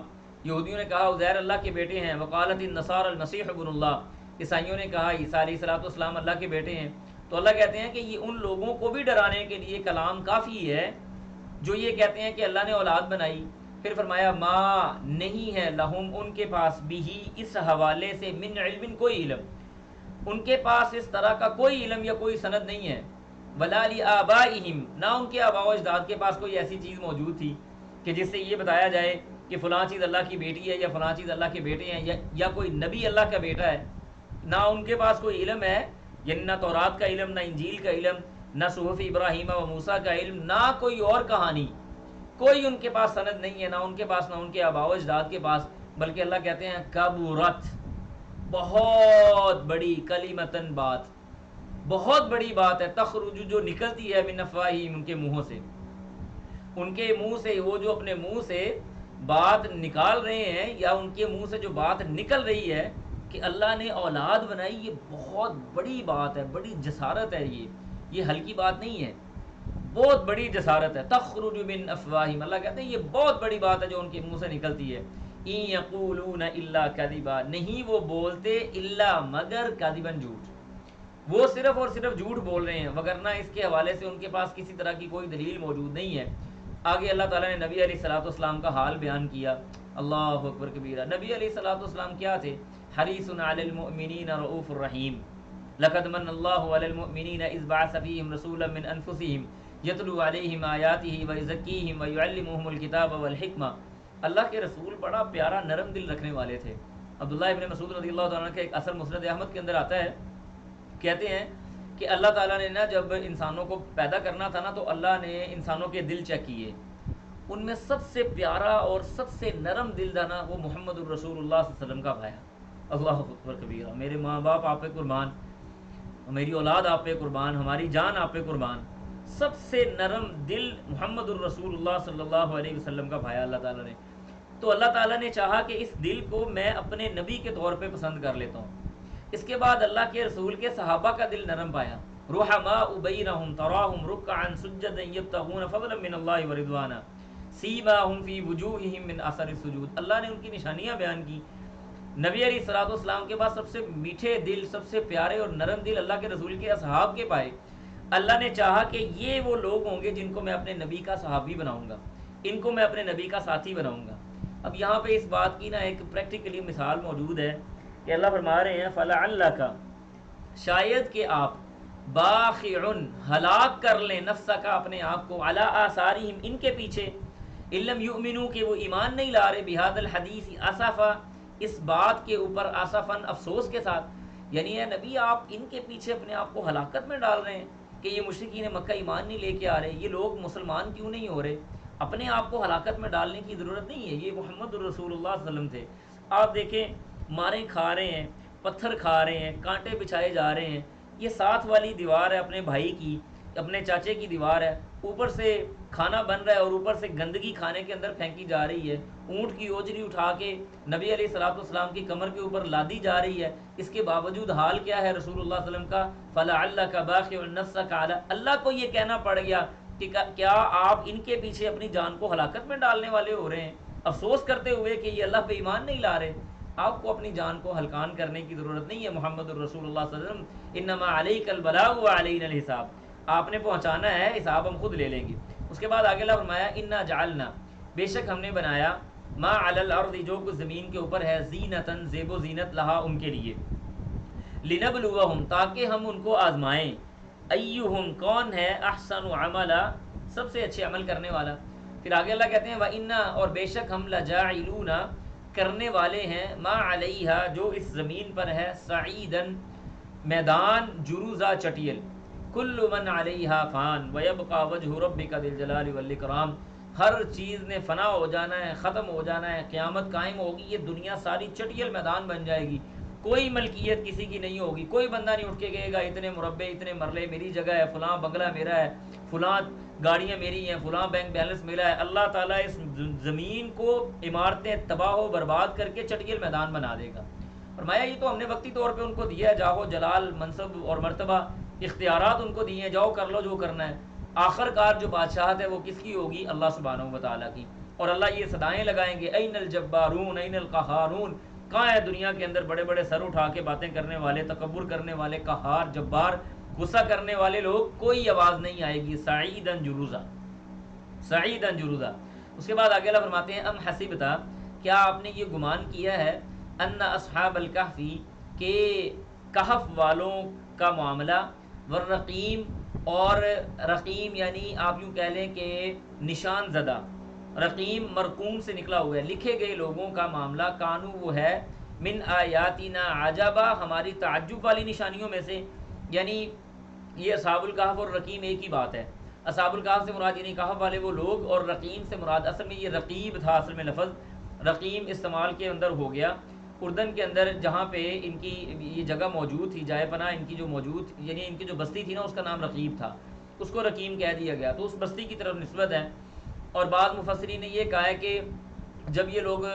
یہودیوں نے کہا عزیر اللہ کے بیٹے ہیں۔ وقالت النصارى المسیح ابن اللہ، عیسائیوں نے کہا عیسیٰ علیہ السلام اللہ کے بیٹے ہیں۔ تو اللہ کہتے ہیں کہ یہ ان لوگوں کو بھی ڈرانے کے لیے کلام کافی ہے جو یہ کہتے ہیں کہ اللہ نے اولاد بنائی۔ پھر فرمایا ما نہیں ہے لہم ان کے پاس بھی اس حوالے سے من علم کوئی علم، ان کے پاس اس طرح کا کوئی علم یا کوئی سند نہیں ہے۔ ولا لآبائہم نہ ان کے آباء و اجداد کے پاس کوئی ایسی چیز موجود تھی کہ جس سے یہ بتایا جائے کہ فلاں چیز اللہ کی بیٹی ہے یا فلاں چیز اللہ کے بیٹے ہیں یا کوئی نبی اللہ کا بیٹا ہے۔ نہ ان کے پاس کوئی علم ہے، یعنی نہ تورات کا علم، نہ انجیل کا علم، نہ صحف ابراہیم و موسیٰ کا علم، نہ کوئی اور کہانی، کوئی ان کے پاس سند نہیں ہے، نہ ان کے پاس، نہ ان کے آباء و اجداد کے پاس۔ بلکہ اللہ کہتے ہیں کبرت بہت بڑی، کلمتن بات، بہت بڑی بات ہے، تخرج جو نکلتی ہے من افواہہم ان کے منہوں سے، ان کے منہ سے، وہ جو اپنے منہ سے بات نکال رہے ہیں یا ان کے منہ سے جو بات نکل رہی ہے کہ اللہ نے اولاد بنائی، یہ بہت بڑی بات ہے، بڑی جسارت ہے، یہ ہلکی بات نہیں ہے، بہت بڑی جسارت ہے۔ تخرج من افواہہم اللہ کہتے ہیں یہ بہت بڑی بات ہے جو ان کے منہ سے نکلتی ہے۔ ان یقولون الا کذبا نہیں وہ بولتے الا مگر کذبا جھوٹ، وہ صرف اور صرف جھوٹ بول رہے ہیں، وگرنہ اس کے حوالے سے ان کے پاس کسی طرح کی کوئی دلیل موجود نہیں ہے۔ آگے اللہ تعالیٰ نے نبی علیہ السلام کا حال بیان کیا، اللہ اکبر کبیرہ۔ نبی علیہ السلام کیا تھے؟ حریص علی المؤمنین رؤوف الرحیم، لقد من اللہ علی المؤمنین اذ بعث فیہم رسولا من انفسہم یتلو علیہم آیاتہ ویزکیہم ویعلمہم الکتاب والحکمہ۔ اللہ کے رسول بڑا پیارا نرم دل رکھنے والے تھے۔ عبداللہ ابن مسعود رضی اللہ تعالیٰ کے ایک اثر مسند احمد کے اندر آتا ہے، کہتے ہیں کہ اللہ تعالیٰ نے نا جب انسانوں کو پیدا کرنا تھا نا تو اللہ نے انسانوں کے دل چیک کیے، ان میں سب سے پیارا اور سب سے نرم دل تھا نا وہ محمد الرسول اللہ صلی اللہ علیہ وسلم کا پایا۔ اللہ اکبر کبیرہ، میرے ماں باپ آپ پہ قربان، میری اولاد آپ پہ قربان، ہماری جان آپ پہ قربان، سب سے نرم دل محمد الرسول اللہ صلی اللہ علیہ وسلم کا پایا اللہ تعالیٰ نے۔ تو اللہ تعالیٰ نے چاہا کہ اس دل کو میں اپنے نبی کے طور پہ پسند کر لیتا ہوں۔ اس کے بعد اللہ کے رسول کے صحابہ کا دل نرم پایا، رحماء بینہم تراہم رکعا سجدا یبتغون فضلا من اللہ ورضوانا سیماہم فی وجوہہم من اثر السجود۔ اللہ نے ان کی نشانیاں بیان کی۔ نبی علیہ السلام کے بعد سب سے میٹھے دل، سب سے پیارے اور نرم دل اللہ کے رسول کے اصحاب کے پائے۔ اللہ نے چاہا کہ یہ وہ لوگ ہوں گے جن کو میں اپنے نبی کا صحابی بناؤں گا، ان کو میں اپنے نبی کا ساتھی بناؤں گا۔ اب یہاں پہ اس بات کی نا ایک پریکٹیکلی مثال موجود ہے کہ اللہ فرما رہے ہیں فَلَعَلَّكَ شاید کہ آپ باخعن ہلاک کر لیں نفسک اپنے آپ کو، علی آثارہم ان کے پیچھے، ان لم یؤمنوا کہ وہ ایمان نہیں لا رہے، بہذا الحدیث اسفا اس بات کے اوپر، اسفاً افسوس کے ساتھ، یعنی اے نبی آپ ان کے پیچھے اپنے آپ کو ہلاکت میں ڈال رہے ہیں کہ یہ مشرکین مکہ ایمان نہیں لے کے آ رہے، یہ لوگ مسلمان کیوں نہیں ہو رہے؟ اپنے آپ کو ہلاکت میں ڈالنے کی ضرورت نہیں ہے، یہ محمد الرسول اللہ صلی اللہ علیہ وسلم تھے۔ آپ دیکھیں ماریں کھا رہے ہیں، پتھر کھا رہے ہیں، کانٹے بچھائے جا رہے ہیں، یہ ساتھ والی دیوار ہے اپنے بھائی کی، اپنے چاچے کی دیوار ہے، اوپر سے کھانا بن رہا ہے اور اوپر سے گندگی کھانے کے اندر پھینکی جا رہی ہے، اونٹ کی اوجری اٹھا کے نبی علیہ السلام کی کمر کے اوپر لادی جا رہی ہے، اس کے باوجود حال کیا ہے رسول اللہ صلی اللہ علیہ وسلم کا؟ فَلَعَلَّكَ بَاخِعٌ نَفْسَكَ عَلَىٰ اللہ کو یہ کہنا پڑ گیا کہ کیا آپ ان کے پیچھے اپنی جان کو ہلاکت میں ڈالنے والے ہو رہے ہیں، افسوس کرتے ہوئے کہ یہ اللہ پہ ایمان نہیں لا رہے۔ آپ کو اپنی جان کو ہلکان کرنے کی ضرورت نہیں ہے، محمد الرسول اللہ صلی اللہ علیہ وسلم انما علیک البلاغ وعلینا الحساب، آپ نے پہنچانا ہے، حساب ہم خود لے لیں گے۔ اس کے بعد آگے اللہ فرمایا انا جعلنا، بے شک ہم نے بنایا، ما علی الارض جو کچھ زمین کے اوپر ہے، زینتن زیب و زینت لہا ان کے لیے، لنبلوہم تاکہ ہم ان کو آزمائیں، ایہم کون ہے، احسن عملا سب سے اچھے عمل کرنے والا۔ پھر آگے اللہ کہتے ہیں وَإِنَّا اور بے شک ہم لَجَاعِلُونَ کرنے والے ہیں، ما علیہا جو اس زمین پر ہے، سعیدن میدان، جروزہ چٹیل، کل من علیہا فان ویبقى وجہ ربک ذی الجلال والاکرام، ہر چیز نے فنا ہو جانا ہے، ختم ہو جانا ہے، قیامت قائم ہوگی، یہ دنیا ساری چٹیل میدان بن جائے گی، کوئی ملکیت کسی کی نہیں ہوگی، کوئی بندہ نہیں اٹھ کے کہے گا اتنے مربع اتنے مرلے میری جگہ ہے، فلاں بنگلہ میرا ہے، فلاں گاڑیاں میری ہیں، فلاں بینک بیلنس میرا ہے۔ اللہ تعالیٰ اس زمین کو عمارتیں تباہ و برباد کر کے چٹیل میدان بنا دے گا۔ فرمایا یہ تو ہم نے وقتی طور پہ ان کو دیا ہے، جاہو جلال منصب اور مرتبہ اختیارات ان کو دیے ہیں، جاؤ کر لو جو کرنا ہے، آخر کار جو بادشاہت ہے وہ کس کی ہوگی، اللہ سبحانہ و تعالیٰ کی۔ اور اللہ یہ صدائیں لگائیں گے این الجبارون این القہارون، کہاں ہے دنیا کے اندر بڑے بڑے سر اٹھا کے باتیں کرنے والے، تکبر کرنے والے، قہار جبار غصہ کرنے والے لوگ، کوئی آواز نہیں آئے گی، سعیدن جروزہ، سعیدن جروزہ۔ اس کے بعد آگے اللہ فرماتے ہیں ام حسبتا، کیا آپ نے یہ گمان کیا ہے، ان اصحاب الکہفی کہ کہف والوں کا معاملہ، والرقیم اور رقیم یعنی آپ یوں کہہ لیں کہ نشان زدہ، رقیم مرقوم سے نکلا ہوا ہے، لکھے گئے لوگوں کا معاملہ، کانو وہ ہے، من آیاتنا عجبا ہماری تعجب والی نشانیوں میں سے، یعنی یہ اصحاب الکہف اور رقیم ایک ہی بات ہے۔ اصحاب الکہف سے مراد یعنی کہف والے وہ لوگ، اور رقیم سے مراد اصل میں یہ رقیب تھا، اصل میں لفظ رقیم استعمال کے اندر ہو گیا اردن کے اندر، جہاں پہ ان کی یہ جگہ موجود تھی، جائے پناہ ان کی جو موجود یعنی ان کی جو بستی تھی نا اس کا نام رقیب تھا، اس کو رقیم کہہ دیا گیا، تو اس بستی کی طرف نسبت ہے۔ اور بعض مفسرین نے یہ کہا ہے کہ جب یہ لوگ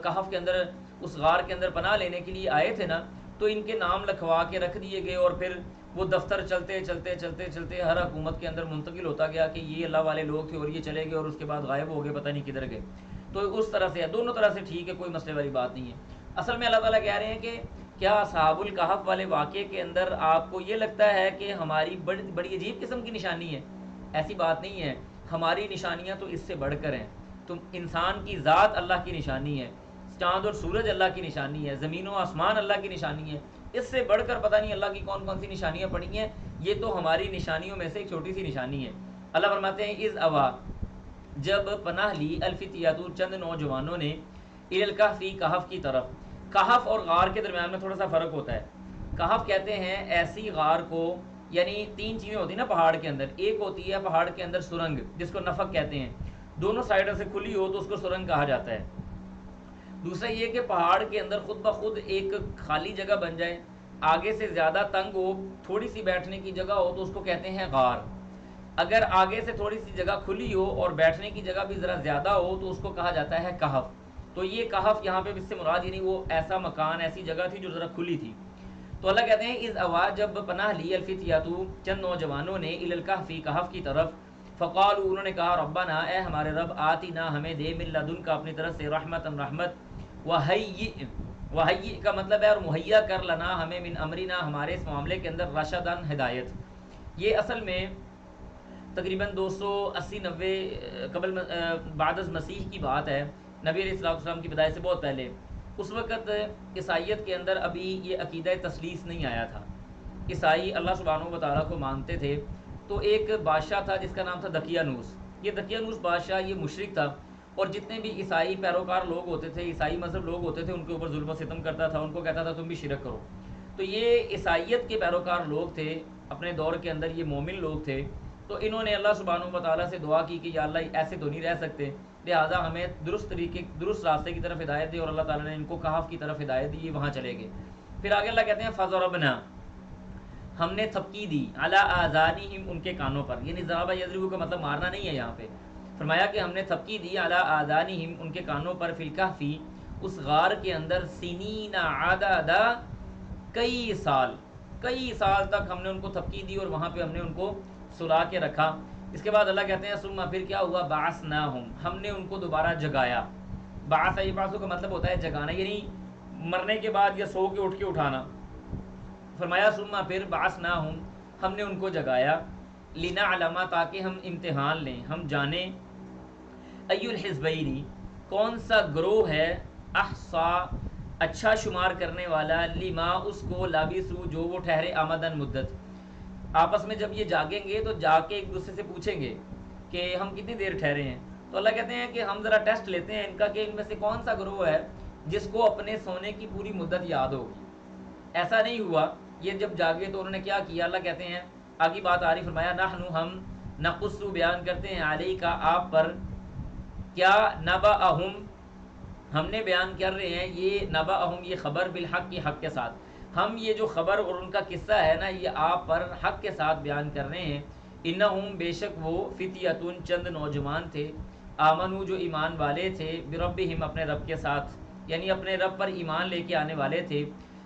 کہف کے اندر اس غار کے اندر پناہ لینے کے لیے آئے تھے نا، تو ان کے نام لکھوا کے رکھ دیے گئے، اور پھر وہ دفتر چلتے چلتے چلتے چلتے ہر حکومت کے اندر منتقل ہوتا گیا کہ یہ اللہ والے لوگ تھے اور یہ چلے گئے اور اس کے بعد غائب ہو گئے، پتہ نہیں کدھر گئے۔ تو اس طرح سے ہے، دونوں طرح سے ٹھیک ہے، کوئی مسئلے والی بات نہیں ہے۔ اصل میں اللہ تعالیٰ کہہ رہے ہیں کہ کیا اصحاب الکہف والے واقعے کے اندر آپ کو یہ لگتا ہے کہ ہماری بڑی عجیب قسم کی نشانی ہے؟ ایسی بات نہیں ہے، ہماری نشانیاں تو اس سے بڑھ کر ہیں۔ تم انسان کی ذات اللہ کی نشانی ہے، چاند اور سورج اللہ کی نشانی ہے، زمین و آسمان اللہ کی نشانی ہے، اس سے بڑھ کر پتہ نہیں اللہ کی کون کون سی نشانیاں پڑی ہیں، یہ تو ہماری نشانیوں میں سے ایک چھوٹی سی نشانی ہے۔ اللہ فرماتے ہیں اذ اوا جب پناہ لی الفتیات چند نوجوانوں نے، الی الکہف کہف کی طرف۔ کہف اور غار کے درمیان میں تھوڑا سا فرق ہوتا ہے۔ کہف کہتے ہیں ایسی غار کو، یعنی تین چیزیں ہوتی ہیں نا پہاڑ کے اندر، ایک ہوتی ہے پہاڑ کے اندر سرنگ جس کو نفق کہتے ہیں، دونوں سائڈوں سے کھلی ہو تو اس کو سرنگ کہا جاتا ہے۔ دوسرا یہ کہ پہاڑ کے اندر خود بخود ایک خالی جگہ بن جائے، آگے سے زیادہ تنگ ہو، تھوڑی سی بیٹھنے کی جگہ ہو تو اس کو کہتے ہیں غار۔ اگر آگے سے تھوڑی سی جگہ کھلی ہو اور بیٹھنے کی جگہ بھی ذرا زیادہ ہو تو اس کو کہا جاتا ہے کہف۔ تو یہ کہف یہاں پہ اس سے مراد یعنی وہ ایسا مکان، ایسی جگہ تھی جو ذرا کھلی تھی۔ تو اللہ کہتے ہیں اذ اوا جب پناہ لی الفتیات چند نوجوانوں نے الی الکہف کہف کی طرف، فقالوا انہوں نے کہا ربنا اے ہمارے رب، آتنا ہمیں دے، من لدن کا اپنی طرف سے، رحمتن رحمت، وہیئ کا مطلب ہے اور مہیا کر لنا ہمیں، من امرنا ہمارے اس معاملے کے اندر، رشدن ہدایت۔ یہ اصل میں تقریباً 280-90 قبل بعد از مسیح کی بات ہے، نبی علیہ السلام کی پیدائش سے بہت پہلے۔ اس وقت عیسائیت کے اندر ابھی یہ عقیدہ تثلیث نہیں آیا تھا، عیسائی اللہ سبحانہ و تعالیٰ کو مانتے تھے۔ تو ایک بادشاہ تھا جس کا نام تھا دقیانوس، یہ دقیانوس بادشاہ یہ مشرک تھا، اور جتنے بھی عیسائی پیروکار لوگ ہوتے تھے، عیسائی مذہب لوگ ہوتے تھے، ان کے اوپر ظلم و ستم کرتا تھا، ان کو کہتا تھا تم بھی شرک کرو۔ تو یہ عیسائیت کے پیروکار لوگ تھے، اپنے دور کے اندر یہ مومن لوگ تھے۔ تو انہوں نے اللہ سبحانہ و تعالیٰ سے دعا کی کہ یا اللہ ایسے تو نہیں رہ سکتے، لہٰذا ہمیں درست راستے کی طرف ہدایت دے، اور اللہ تعالیٰ نے ان کو کہف کی طرف ہدایت دی، یہ وہاں چلے گئے۔ پھر آگے اللہ کہتے ہیں فضربنا ہم نے تھپکی دی، علی آذانہم ان کے کانوں پر، یعنی ضرب یضرب کا مطلب مارنا نہیں ہے یہاں پہ، فرمایا کہ ہم نے تھپکی دی علی آذانہم ان کے کانوں پر، فی الکہف اس غار کے اندر، سنین عددا کئی سال تک ہم نے ان کو تھپکی دی اور وہاں پہ ہم نے ان کو سلا کے رکھا۔ اس کے بعد اللہ کہتے ہیں ثم پھر کیا ہوا، بعثناہم ہم نے ان کو دوبارہ جگایا۔ بعث کا مطلب ہوتا ہے جگانا، یعنی مرنے کے بعد یا سو کے اٹھانا۔ فرمایا ثم پھر بعثناہم ہم نے ان کو جگایا، لنعلم تاکہ ہم امتحان لیں، ہم جانیں ای الحزبین کون سا گروہ ہے احصا اچھا شمار کرنے والا لما اس کو لابثو جو وہ ٹھہرے آمدن مدت. آپس میں جب یہ جاگیں گے تو جا کے ایک دوسرے سے پوچھیں گے کہ ہم کتنی دیر ٹھہرے ہیں. تو اللہ کہتے ہیں کہ ہم ذرا ٹیسٹ لیتے ہیں ان کا کہ ان میں سے کون سا گروہ ہے جس کو اپنے سونے کی پوری مدت یاد ہوگی. ایسا نہیں ہوا. یہ جب جاگے تو انہوں نے کیا کیا؟ اللہ کہتے ہیں آگے بات آ رہی، فرمایا نحن ہم نقص بیان کرتے ہیں علیہ کا آپ پر، کیا نبأہم ہم نے بیان کر رہے ہیں، یہ نبأہم یہ خبر بالحق کی حق کے ساتھ. ہم یہ جو خبر اور ان کا قصہ ہے نا یہ آپ پر حق کے ساتھ بیان کر رہے ہیں. انہم بے شک وہ فتیتن چند نوجوان تھے، آمنو جو ایمان والے تھے، بربہم اپنے رب کے ساتھ، یعنی اپنے رب پر ایمان لے کے آنے والے تھے.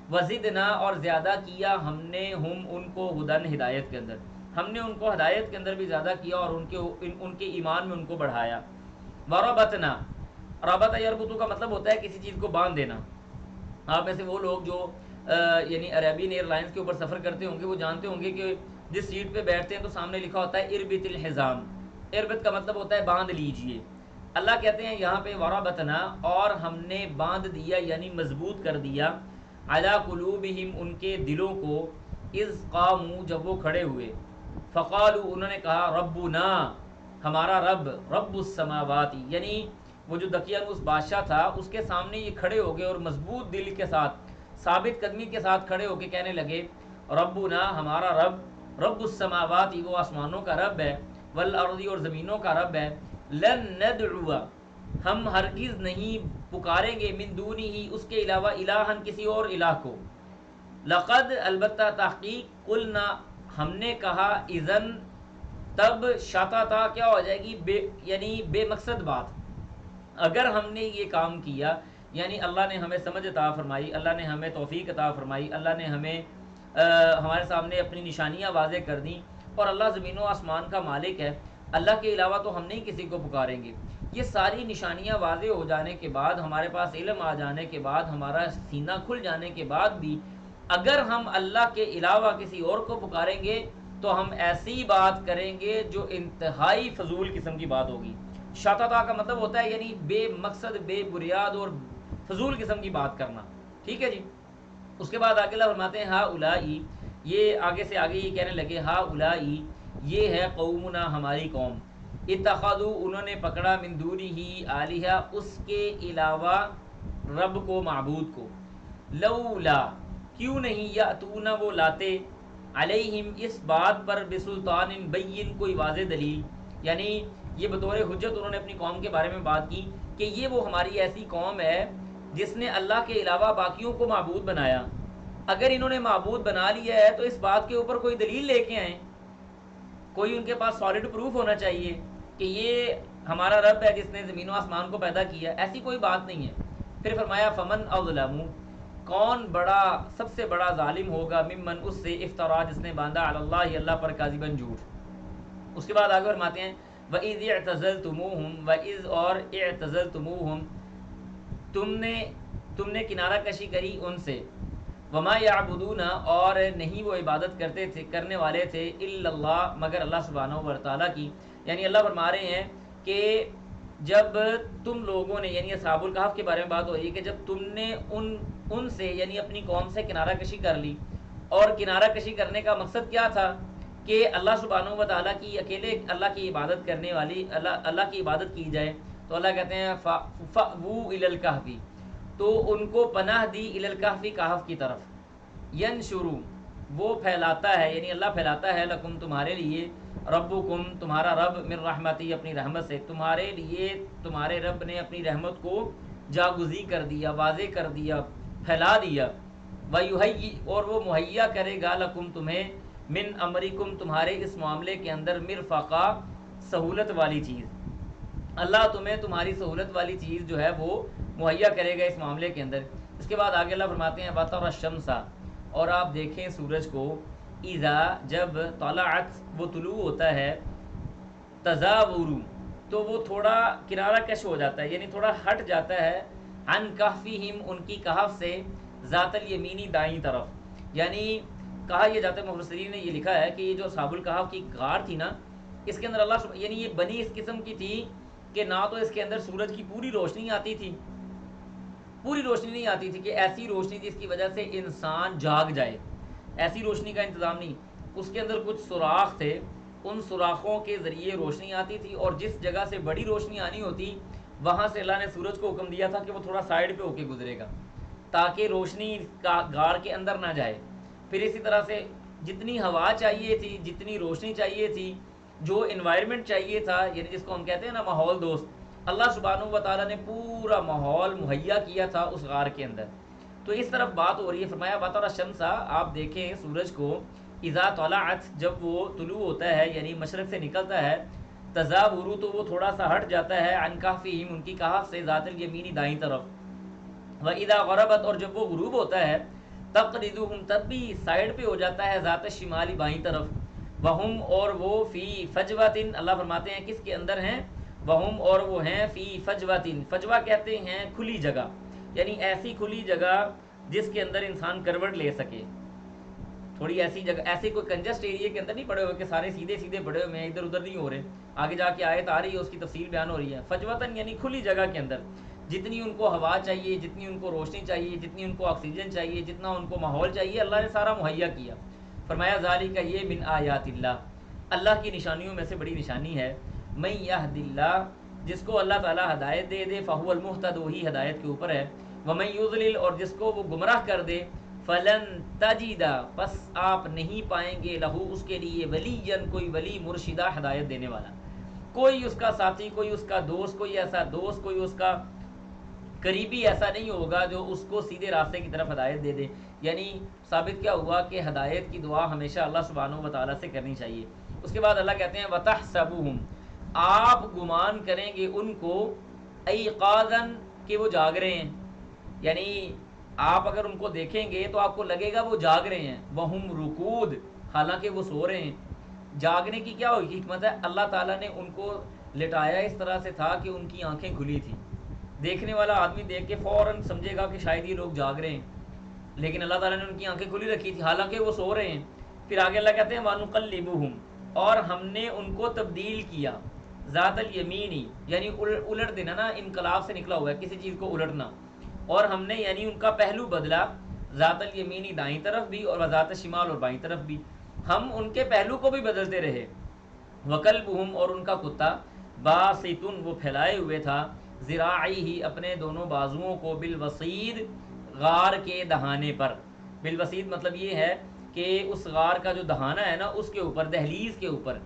وزدنا اور زیادہ کیا ہم نے ہم ان کو ہدن ہدایت کے اندر، ہم نے ان کو ہدایت کے اندر بھی زیادہ کیا اور ان کے ایمان میں ان کو بڑھایا. وربتنا ربط یربطو کا مطلب ہوتا ہے کسی چیز کو باندھ دینا. آپ میں سے وہ لوگ جو یعنی عربین ایئر لائنس کے اوپر سفر کرتے ہوں گے وہ جانتے ہوں گے کہ جس سیٹ پہ بیٹھتے ہیں تو سامنے لکھا ہوتا ہے اربط الحزام. اربط کا مطلب ہوتا ہے باندھ لیجئے. اللہ کہتے ہیں یہاں پہ وربتنا اور ہم نے باندھ دیا یعنی مضبوط کر دیا، علی قلوبہم ان کے دلوں کو، اذ قاموا جب وہ کھڑے ہوئے، فقالوا انہوں نے کہا ربنا ہمارا رب، رب السماوات یعنی وہ جو دقیانوس بادشاہ تھا اس کے سامنے یہ کھڑے ہو گئے اور مضبوط دل کے ساتھ ثابت قدمی کے ساتھ کھڑے ہو کے کہنے لگے ربنا ہمارا رب، رب السماوات وہ آسمانوں کا رب ہے، والارض اور زمینوں کا رب ہے، لن ندعو ہم ہرگز نہیں پکاریں گے من دونی ہی اس کے علاوہ الہن کسی اور الہ کو، لقد البتہ تحقیق قلنا ہم نے کہا اذن تب شاتا تھا کیا ہو جائے گی یعنی بے مقصد بات. اگر ہم نے یہ کام کیا یعنی اللہ نے ہمیں سمجھ عطا فرمائی، اللہ نے ہمیں توفیق عطا فرمائی، اللہ نے ہمیں ہمارے سامنے اپنی نشانیاں واضح کر دیں اور اللہ زمین و آسمان کا مالک ہے، اللہ کے علاوہ تو ہم نہیں کسی کو پکاریں گے. یہ ساری نشانیاں واضح ہو جانے کے بعد، ہمارے پاس علم آ جانے کے بعد، ہمارا سینہ کھل جانے کے بعد بھی اگر ہم اللہ کے علاوہ کسی اور کو پکاریں گے تو ہم ایسی بات کریں گے جو انتہائی فضول قسم کی بات ہوگی. شاتتا کا مطلب ہوتا ہے یعنی بے مقصد، بے بنیاد اور فضول قسم کی بات کرنا. ٹھیک ہے جی. اس کے بعد آگے اللہ فرماتے ہیں ہا اولائی یہ آگے سے آگے یہ کہنے لگے ہا اولائی یہ ہے قومنا ہماری قوم، اتخذوا انہوں نے پکڑا من دونی ہی آلہہ اس کے علاوہ رب کو، معبود کو، لولا کیوں نہیں یاتون وہ لاتے علیہم اس بات پر بسلطان بین کوئی واضح دلیل، یعنی یہ بطور حجت انہوں نے اپنی قوم کے بارے میں بات کی کہ یہ وہ ہماری ایسی قوم ہے جس نے اللہ کے علاوہ باقیوں کو معبود بنایا. اگر انہوں نے معبود بنا لیا ہے تو اس بات کے اوپر کوئی دلیل لے کے آئیں، کوئی ان کے پاس سالڈ پروف ہونا چاہیے کہ یہ ہمارا رب ہے جس نے زمین و آسمان کو پیدا کیا. ایسی کوئی بات نہیں ہے. پھر فرمایا فمن اظلم کون بڑا سب سے بڑا ظالم ہوگا ممن اس سے افترا جس نے باندھا علی اللہ اللہ پر کاذبا جھوٹ. اس کے بعد آگے فرماتے ہیں وَإِذْ اعْتَزَلْتُمُوهُمْ وَإِذْ اور اعْتَزَلْتُمُوهُمْ تم نے کنارہ کشی کری ان سے، وَمَا يَعْبُدُونَ اور نہیں وہ عبادت کرتے تھے کرنے والے تھے إِلَّا اللَّهَ مگر اللہ سبحانہ وتعالیٰ کی. یعنی اللہ فرما رہے ہیں کہ جب تم لوگوں نے یعنی اصحاب الکہف کے بارے میں بات ہو رہی ہے کہ جب تم نے ان سے یعنی اپنی قوم سے کنارہ کشی کر لی، اور کنارہ کشی کرنے کا مقصد کیا تھا کہ اللہ سبحانہ و تعالیٰ کی اکیلے اللہ کی عبادت کرنے والی اللہ کی عبادت کی جائے. تو اللہ کہتے ہیں فَأْوُوا إِلَى الْكَهْفِ تو ان کو پناہ دی إِلَى الْكَهْفِ کہف کی طرف، يَنْشُرُ وہ پھیلاتا ہے یعنی اللہ پھیلاتا ہے لکم تمہارے لیے، ربکم تمہارا رب، من رحمتی اپنی رحمت سے، تمہارے لیے تمہارے رب نے اپنی رحمت کو جاگزی کر دیا، واضح کر دیا، پھیلا دیا. وَيُحَيِّ اور وہ مہیا کرے گا لکم تمہیں، من امرکم تمہارے اس معاملے کے اندر، مرفقا سہولت والی چیز، اللہ تمہیں تمہاری سہولت والی چیز جو ہے وہ مہیا کرے گا اس معاملے کے اندر. اس کے بعد آگے اللہ فرماتے ہیں وَتَرَى الشَّمْسَ اور آپ دیکھیں سورج کو، اذا جب طلعت وہ طلوع ہوتا ہے، تزاور تو وہ تھوڑا کنارہ کش ہو جاتا ہے یعنی تھوڑا ہٹ جاتا ہے، عن کہفہم ان کی کہف سے، ذات الیمینی دائیں طرف، یعنی کہا یہ جاتے مفسرین نے یہ لکھا ہے کہ یہ جو اصحاب الکہف کی غار تھی نا، اس کے اندر اللہ یعنی یہ بنی اس قسم کی تھی کہ نہ تو اس کے اندر سورج کی پوری روشنی آتی تھی، پوری روشنی نہیں آتی تھی کہ ایسی روشنی جس کی وجہ سے انسان جاگ جائے، ایسی روشنی کا انتظام نہیں. اس کے اندر کچھ سوراخ تھے، ان سوراخوں کے ذریعے روشنی آتی تھی، اور جس جگہ سے بڑی روشنی آنی ہوتی وہاں سے اللہ نے سورج کو حکم دیا تھا کہ وہ تھوڑا سائڈ پہ ہو کے گزرے گا تاکہ روشنی غار کے اندر نہ جائے. پھر اسی طرح سے جتنی ہوا چاہیے تھی، جتنی روشنی چاہیے تھی، جو انوائرمنٹ چاہیے تھا، یعنی جس کو ہم کہتے ہیں نا ماحول دوست، اللہ سبحانہ و تعالیٰ نے پورا ماحول مہیا کیا تھا اس غار کے اندر. تو اس طرف بات ہو رہی ہے. فرمایا بات اور شمسا، آپ دیکھیں سورج کو، اذا طلعت، جب وہ طلوع ہوتا ہے یعنی مشرق سے نکلتا ہے، تزاورو، تو وہ تھوڑا سا ہٹ جاتا ہے، عن کہفہم، ان کی کہف سے، ذات الیمینی، دائیں طرف، و اذا غربت، اور جب وہ غروب ہوتا ہے، تقرضهم، تب بھی سائڈ پہ ہو جاتا ہے، ذات الشمالی، بائیں طرف، وہم، اور وہ، فی فجوۃ، اللہ فرماتے ہیں کس کے اندر ہیں، وہم، اور وہ ہیں، فی فجوۃ، فجوہ کہتے ہیں کھلی جگہ، یعنی ایسی کھلی جگہ جس کے اندر انسان کروٹ لے سکے، تھوڑی ایسی جگہ، ایسی کوئی کنجسٹ ایریا کے اندر نہیں پڑے ہوئے کہ سارے سیدھے سیدھے پڑے ہوئے ہیں، ادھر ادھر نہیں ہو رہے. آگے جا کے آیت آ رہی ہے، اس کی تفصیل بیان ہو رہی ہے. فجوتاً یعنی کھلی جگہ کے اندر جتنی ان کو ہوا چاہیے، جتنی ان کو روشنی چاہیے، جتنی ان کو آکسیجن چاہیے، جتنا ان کو ماحول چاہیے، اللہ نے سارا مہیا کیا. فرمایا ذالک، یہ من آیات اللہ، اللہ کی نشانیوں میں سے بڑی نشانی ہے. من یہد اللہ، جس کو اللہ تعالیٰ ہدایت دے دے، فہو المہتد، وہی ہدایت کے اوپر ہے. ومن یضلل، اور جس کو وہ گمراہ کر دے، فلن تجیدہ، پس آپ نہیں پائیں گے، لہو، اس کے لیے، ولین، کوئی ولی، مرشدہ، ہدایت دینے والا، کوئی اس کا ساتھی، کوئی اس کا دوست، کوئی ایسا دوست، کوئی اس کا قریبی ایسا نہیں ہوگا جو اس کو سیدھے راستے کی طرف ہدایت دے دے. یعنی ثابت کیا ہوا کہ ہدایت کی دعا ہمیشہ اللہ سبحانہ و تعالیٰ سے کرنی چاہیے. اس کے بعد اللہ کہتے ہیں وَتَحْسَبُهُمْ، آپ گمان کریں گے ان کو، ایقاظاً، کہ وہ جاگ رہے ہیں، یعنی آپ اگر ان کو دیکھیں گے تو آپ کو لگے گا وہ جاگ رہے ہیں، وَهُمْ رُقُودٌ، حالانکہ وہ سو رہے ہیں. جاگنے کی کیا ہوئی حکمت ہے؟ اللہ تعالیٰ نے ان کو لٹایا اس طرح سے تھا کہ ان کی آنکھیں کھلی تھیں. دیکھنے والا آدمی دیکھ کے فوراً سمجھے گا کہ شاید یہ لوگ جاگ رہے ہیں، لیکن اللہ تعالیٰ نے ان کی آنکھیں کھلی رکھی تھی حالانکہ وہ سو رہے ہیں. پھر آگے اللہ کہتے ہیں وَنُقَلِّبُهُمْ، اور ہم نے ان کو تبدیل کیا، ذات الیمینی، یعنی الٹ دینا نا، انقلاب سے نکلا ہوا ہے کسی چیز کو الٹنا، اور ہم نے یعنی ان کا پہلو بدلا، ذات الیمینی، دائیں طرف بھی، اور ذات الشمال، اور بائیں طرف بھی، ہم ان کے پہلو کو بھی بدلتے رہے. وَقَلْبُهُمْ، اور ان کا کتا، باسطٌ، وہ پھیلائے ہوئے تھا، ذراعیہ، اپنے دونوں بازوؤں کو، بالوسید، غار کے دہانے پر. بالوسید مطلب یہ ہے کہ اس غار کا جو دہانہ ہے نا، اس کے اوپر، دہلیز کے اوپر.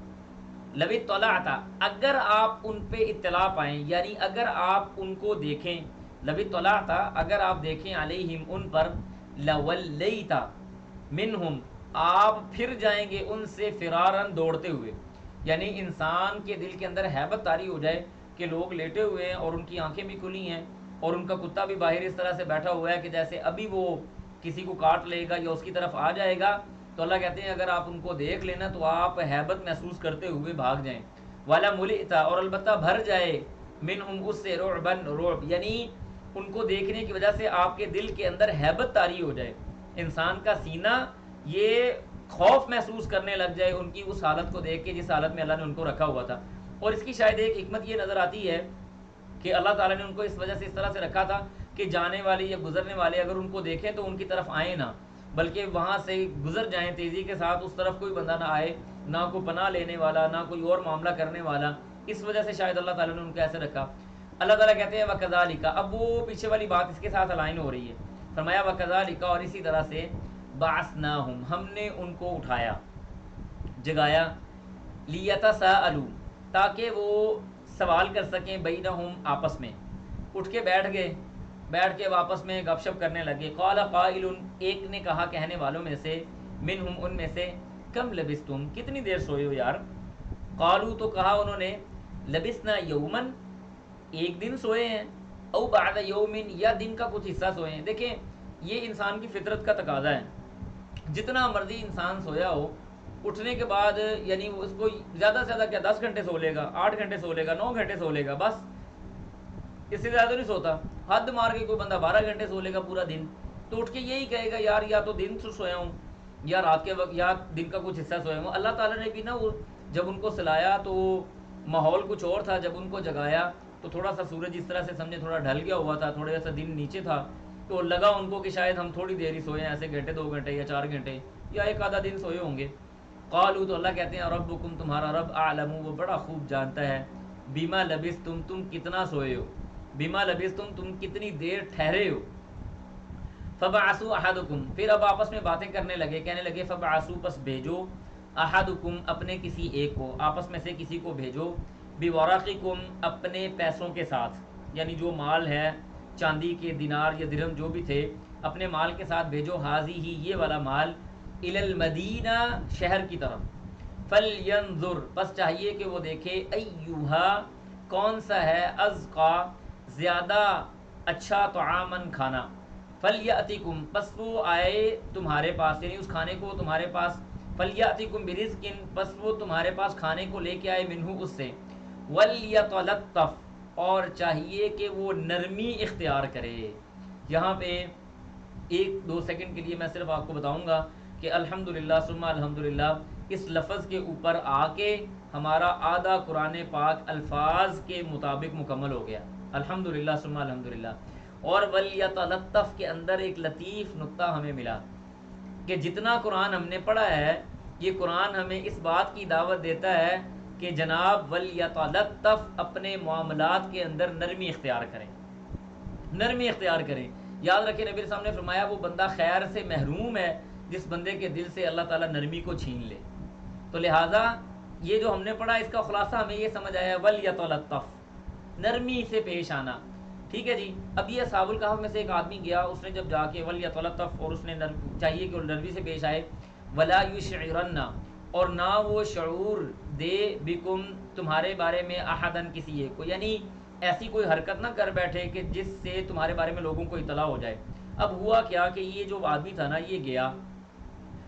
لو اطلعت، اگر آپ ان پہ اطلاع پائیں، یعنی اگر آپ ان کو دیکھیں، لو اطلعت، اگر آپ دیکھیں، علیہم، ان پر، لولیت منہم، آپ پھر جائیں گے ان سے، فرارن، دوڑتے ہوئے. یعنی انسان کے دل کے اندر ہیبت طاری ہو جائے کہ لوگ لیٹے ہوئے ہیں اور ان کی آنکھیں بھی کھلی ہیں اور ان کا کتا بھی باہر اس طرح سے بیٹھا ہوا ہے کہ جیسے ابھی وہ کسی کو کاٹ لے گا یا اس کی طرف آ جائے گا. تو اللہ کہتے ہیں اگر آپ ان کو دیکھ لینا تو آپ ہیبت محسوس کرتے ہوئے بھاگ جائیں. والا ملئتا، اور البتہ بھر جائے، منہم، اس سے، رعبن، رعب، یعنی ان کو دیکھنے کی وجہ سے آپ کے دل کے اندر ہیبت طاری ہو جائے، انسان کا سینہ یہ خوف محسوس کرنے لگ جائے ان کی اس حالت کو دیکھ کے جس حالت میں اللہ نے ان کو رکھا ہوا تھا. اور اس کی شاید ایک حکمت یہ نظر آتی ہے کہ اللہ تعالیٰ نے ان کو اس وجہ سے اس طرح سے رکھا تھا کہ جانے والے یا گزرنے والے اگر ان کو دیکھیں تو ان کی طرف آئیں نہ، بلکہ وہاں سے گزر جائیں تیزی کے ساتھ، اس طرف کوئی بندہ نہ آئے، نہ کوئی پناہ لینے والا، نہ کوئی اور معاملہ کرنے والا. اس وجہ سے شاید اللہ تعالیٰ نے ان کو ایسے رکھا. اللہ تعالیٰ کہتے ہیں وَكَذَلِكَ، اب وہ پیچھے والی بات اس کے ساتھ الائن ہو رہی ہے. فرمایا وَكَذَلِكَ، اور اسی طرح سے، بَعَثْنَاهُمْ، ہم نے ان کو اٹھایا، جگایا، لِيَتَسَاءَلُوا، تاکہ وہ سوال کر سکیں، بینہم، آپس میں. اٹھ کے بیٹھ گئے، بیٹھ کے آپس میں گپ شپ کرنے لگے. قال قائل، ایک نے کہا کہنے والوں میں سے، منہم، ان میں سے، کم لبستم، کتنی دیر سوئے ہو یار. قالو، تو کہا انہوں نے، لبسنا یومن، ایک دن سوئے ہیں، او بعد یومن، یا دن کا کچھ حصہ سوئے ہیں. دیکھیں یہ انسان کی فطرت کا تقاضا ہے، جتنا مرضی انسان سویا ہو، اٹھنے کے بعد یعنی اس کو زیادہ سے زیادہ کیا 10 گھنٹے سو لے گا، 8 گھنٹے سو لے گا، 9 گھنٹے سو لے گا، بس اس سے زیادہ نہیں سوتا. حد مار کے کوئی بندہ 12 گھنٹے سو لے گا پورا دن، تو اٹھ کے یہی کہے گا یار یا تو دن سے سویا ہوں یا رات کے وقت یا دن کا کچھ حصہ سوئے ہوں. اللہ تعالیٰ نے بھی نا وہ جب ان کو سلایا تو ماحول کچھ اور تھا، جب ان کو جگایا تو تھوڑا سا سورج اس طرح سے سمجھے تھوڑا ڈھل گیا ہوا تھا، تھوڑا سا دن نیچے تھا، تو لگا ان کو کہ شاید ہم تھوڑی دیر ہی سوئے ہیں، ایسے گھنٹے 2 گھنٹے یا 4 گھنٹے یا ایک آدھا دن سوئے ہوں گے. قالوا تو اللہ کہتے ہیں ربکم تمہارا رب اعلم وہ بڑا خوب جانتا ہے بما لبثتم تم کتنا سوئے ہو، بما لبثتم تم کتنی دیر ٹھہرے ہو. فبعثوا احدکم پھر اب آپس میں باتیں کرنے لگے، کہنے لگے فبعثوا پس بھیجو احدکم اپنے کسی ایک کو، آپس میں سے کسی کو بھیجو، بورقکم اپنے پیسوں کے ساتھ، یعنی جو مال ہے چاندی کے دینار یا درہم جو بھی تھے اپنے مال کے ساتھ بھیجو، حاضی ہی یہ والا مال، الی المدینہ شہر کی طرف، فلینظر پس چاہیے کہ وہ دیکھے، ایوہا کون سا ہے، ازقا زیادہ اچھا، طعامن کھانا، فلیاتکم پس وہ آئے تمہارے پاس، یعنی اس کھانے کو تمہارے پاس، فلیاتکم برزقن پس وہ تمہارے پاس کھانے کو لے کے آئے، منہ اس سے، ولیتلطف اور چاہیے کہ وہ نرمی اختیار کرے. یہاں پہ 1-2 سیکنڈ کے لیے میں صرف آپ کو بتاؤں گا کہ الحمدللہ ثم الحمدللہ اس لفظ کے اوپر آ کے ہمارا آدھا قرآن پاک الفاظ کے مطابق مکمل ہو گیا، الحمدللہ ثم الحمدللہ. اور ولیتلطف کے اندر ایک لطیف نقطہ ہمیں ملا کہ جتنا قرآن ہم نے پڑھا ہے یہ قرآن ہمیں اس بات کی دعوت دیتا ہے کہ جناب ولیتلطف اپنے معاملات کے اندر نرمی اختیار کریں، نرمی اختیار کریں. یاد رکھیں نبی صاحب نے فرمایا وہ بندہ خیر سے محروم ہے جس بندے کے دل سے اللہ تعالیٰ نرمی کو چھین لے. تو لہٰذا یہ جو ہم نے پڑھا اس کا خلاصہ ہمیں یہ سمجھ آیا ولیتلطف نرمی سے پیش آنا. ٹھیک ہے جی. اب یہ اصحاب الکہف میں سے ایک آدمی گیا، اس نے جب جا کے ولیتلطف اور اس نے چاہیے کہ نرمی سے پیش آئے، ولا یشعرن اور نہ وہ شعور دے بکم تمہارے بارے میں احدن کسی ایک کو، یعنی ایسی کوئی حرکت نہ کر بیٹھے کہ جس سے تمہارے بارے میں لوگوں کو اطلاع ہو جائے. اب ہوا کیا کہ یہ جو آدمی تھا نا یہ گیا،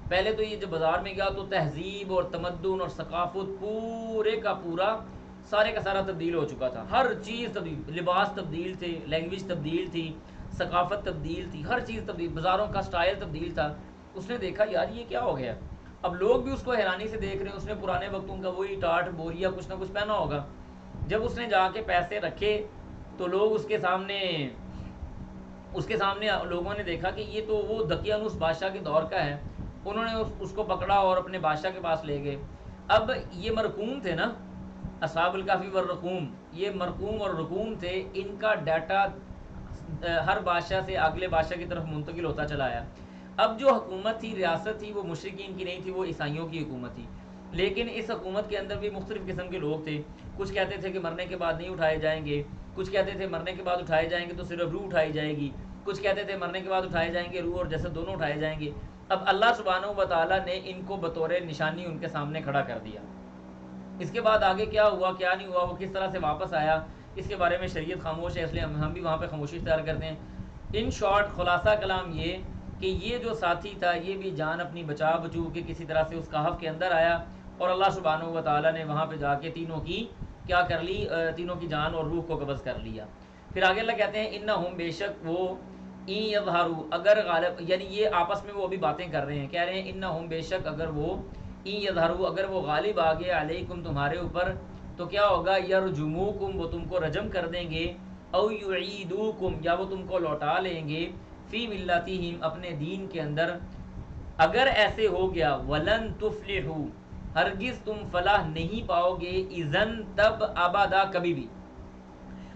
پہلے تو یہ جب بازار میں گیا تو تہذیب اور تمدن اور ثقافت پورے کا پورا سارے کا سارا تبدیل ہو چکا تھا، ہر چیز تبدیل، لباس تبدیل تھے، لینگویج تبدیل تھی، ثقافت تبدیل تھی، ہر چیز تبدیل، بازاروں کا سٹائل تبدیل تھا. اس نے دیکھا یار یہ کیا ہو گیا. اب لوگ بھی اس کو حیرانی سے دیکھ رہے ہیں، اس نے پرانے وقتوں کا وہی ٹاٹ بوریا کچھ نہ کچھ پہنا ہوگا. جب اس نے جا کے پیسے رکھے تو لوگ اس کے سامنے لوگوں نے دیکھا کہ یہ تو وہ دقیانوس بادشاہ کے دور کا ہے. انہوں نے اس کو پکڑا اور اپنے بادشاہ کے پاس لے گئے. اب یہ مرقوم تھے نا اصحاب الکہفی والرقوم، یہ مرقوم اور رقوم تھے، ان کا ڈیٹا ہر بادشاہ سے اگلے بادشاہ کی طرف منتقل ہوتا چلا آیا. اب جو حکومت تھی، ریاست تھی، وہ مشرکین کی نہیں تھی، وہ عیسائیوں کی حکومت تھی. لیکن اس حکومت کے اندر بھی مختلف قسم کے لوگ تھے. کچھ کہتے تھے کہ مرنے کے بعد نہیں اٹھائے جائیں گے، کچھ کہتے تھے مرنے کے بعد اٹھائے جائیں گے تو صرف روح اٹھائی جائے گی، کچھ کہتے تھے مرنے کے بعد اٹھائے جائیں گے روح اور جسد دونوں اٹھائے جائیں گے. اب اللہ سبحانہ و تعالیٰ نے ان کو بطور نشانی ان کے سامنے کھڑا کر دیا. اس کے بعد آگے کیا ہوا کیا نہیں ہوا، وہ کس طرح سے واپس آیا، اس کے بارے میں شریعت خاموش ہے، اس لیے ہم بھی وہاں پہ خاموشی اختیار کرتے ہیں. ان شارٹ خلاصہ کلام یہ کہ یہ جو ساتھی تھا یہ بھی جان اپنی بچا بچو کے کسی طرح سے اس کہف کے اندر آیا، اور اللہ سبحانہ و تعالیٰ نے وہاں پہ جا کے تینوں کی کیا کر لی، تینوں کی جان اور روح کو قبض کر لیا. پھر آگے اللہ کہتے ہیں انہم بے شک وہ، این یظہروا اگر غالب، یعنی یہ آپس میں وہ ابھی باتیں کر رہے ہیں، کہہ رہے ہیں انہم بے شک اگر وہ، این یظہروا اگر وہ غالب آ گئے علیکم تمہارے اوپر تو کیا ہوگا، یرجموکم وہ تم کو رجم کر دیں گے، او یعیدوکم یا وہ تم کو لوٹا لیں گے، فی ملتہم اپنے دین کے اندر. اگر ایسے ہو گیا ولن تفلحوا ہرگز تم فلاح نہیں پاؤ گے، اذن تب ابدا کبھی بھی.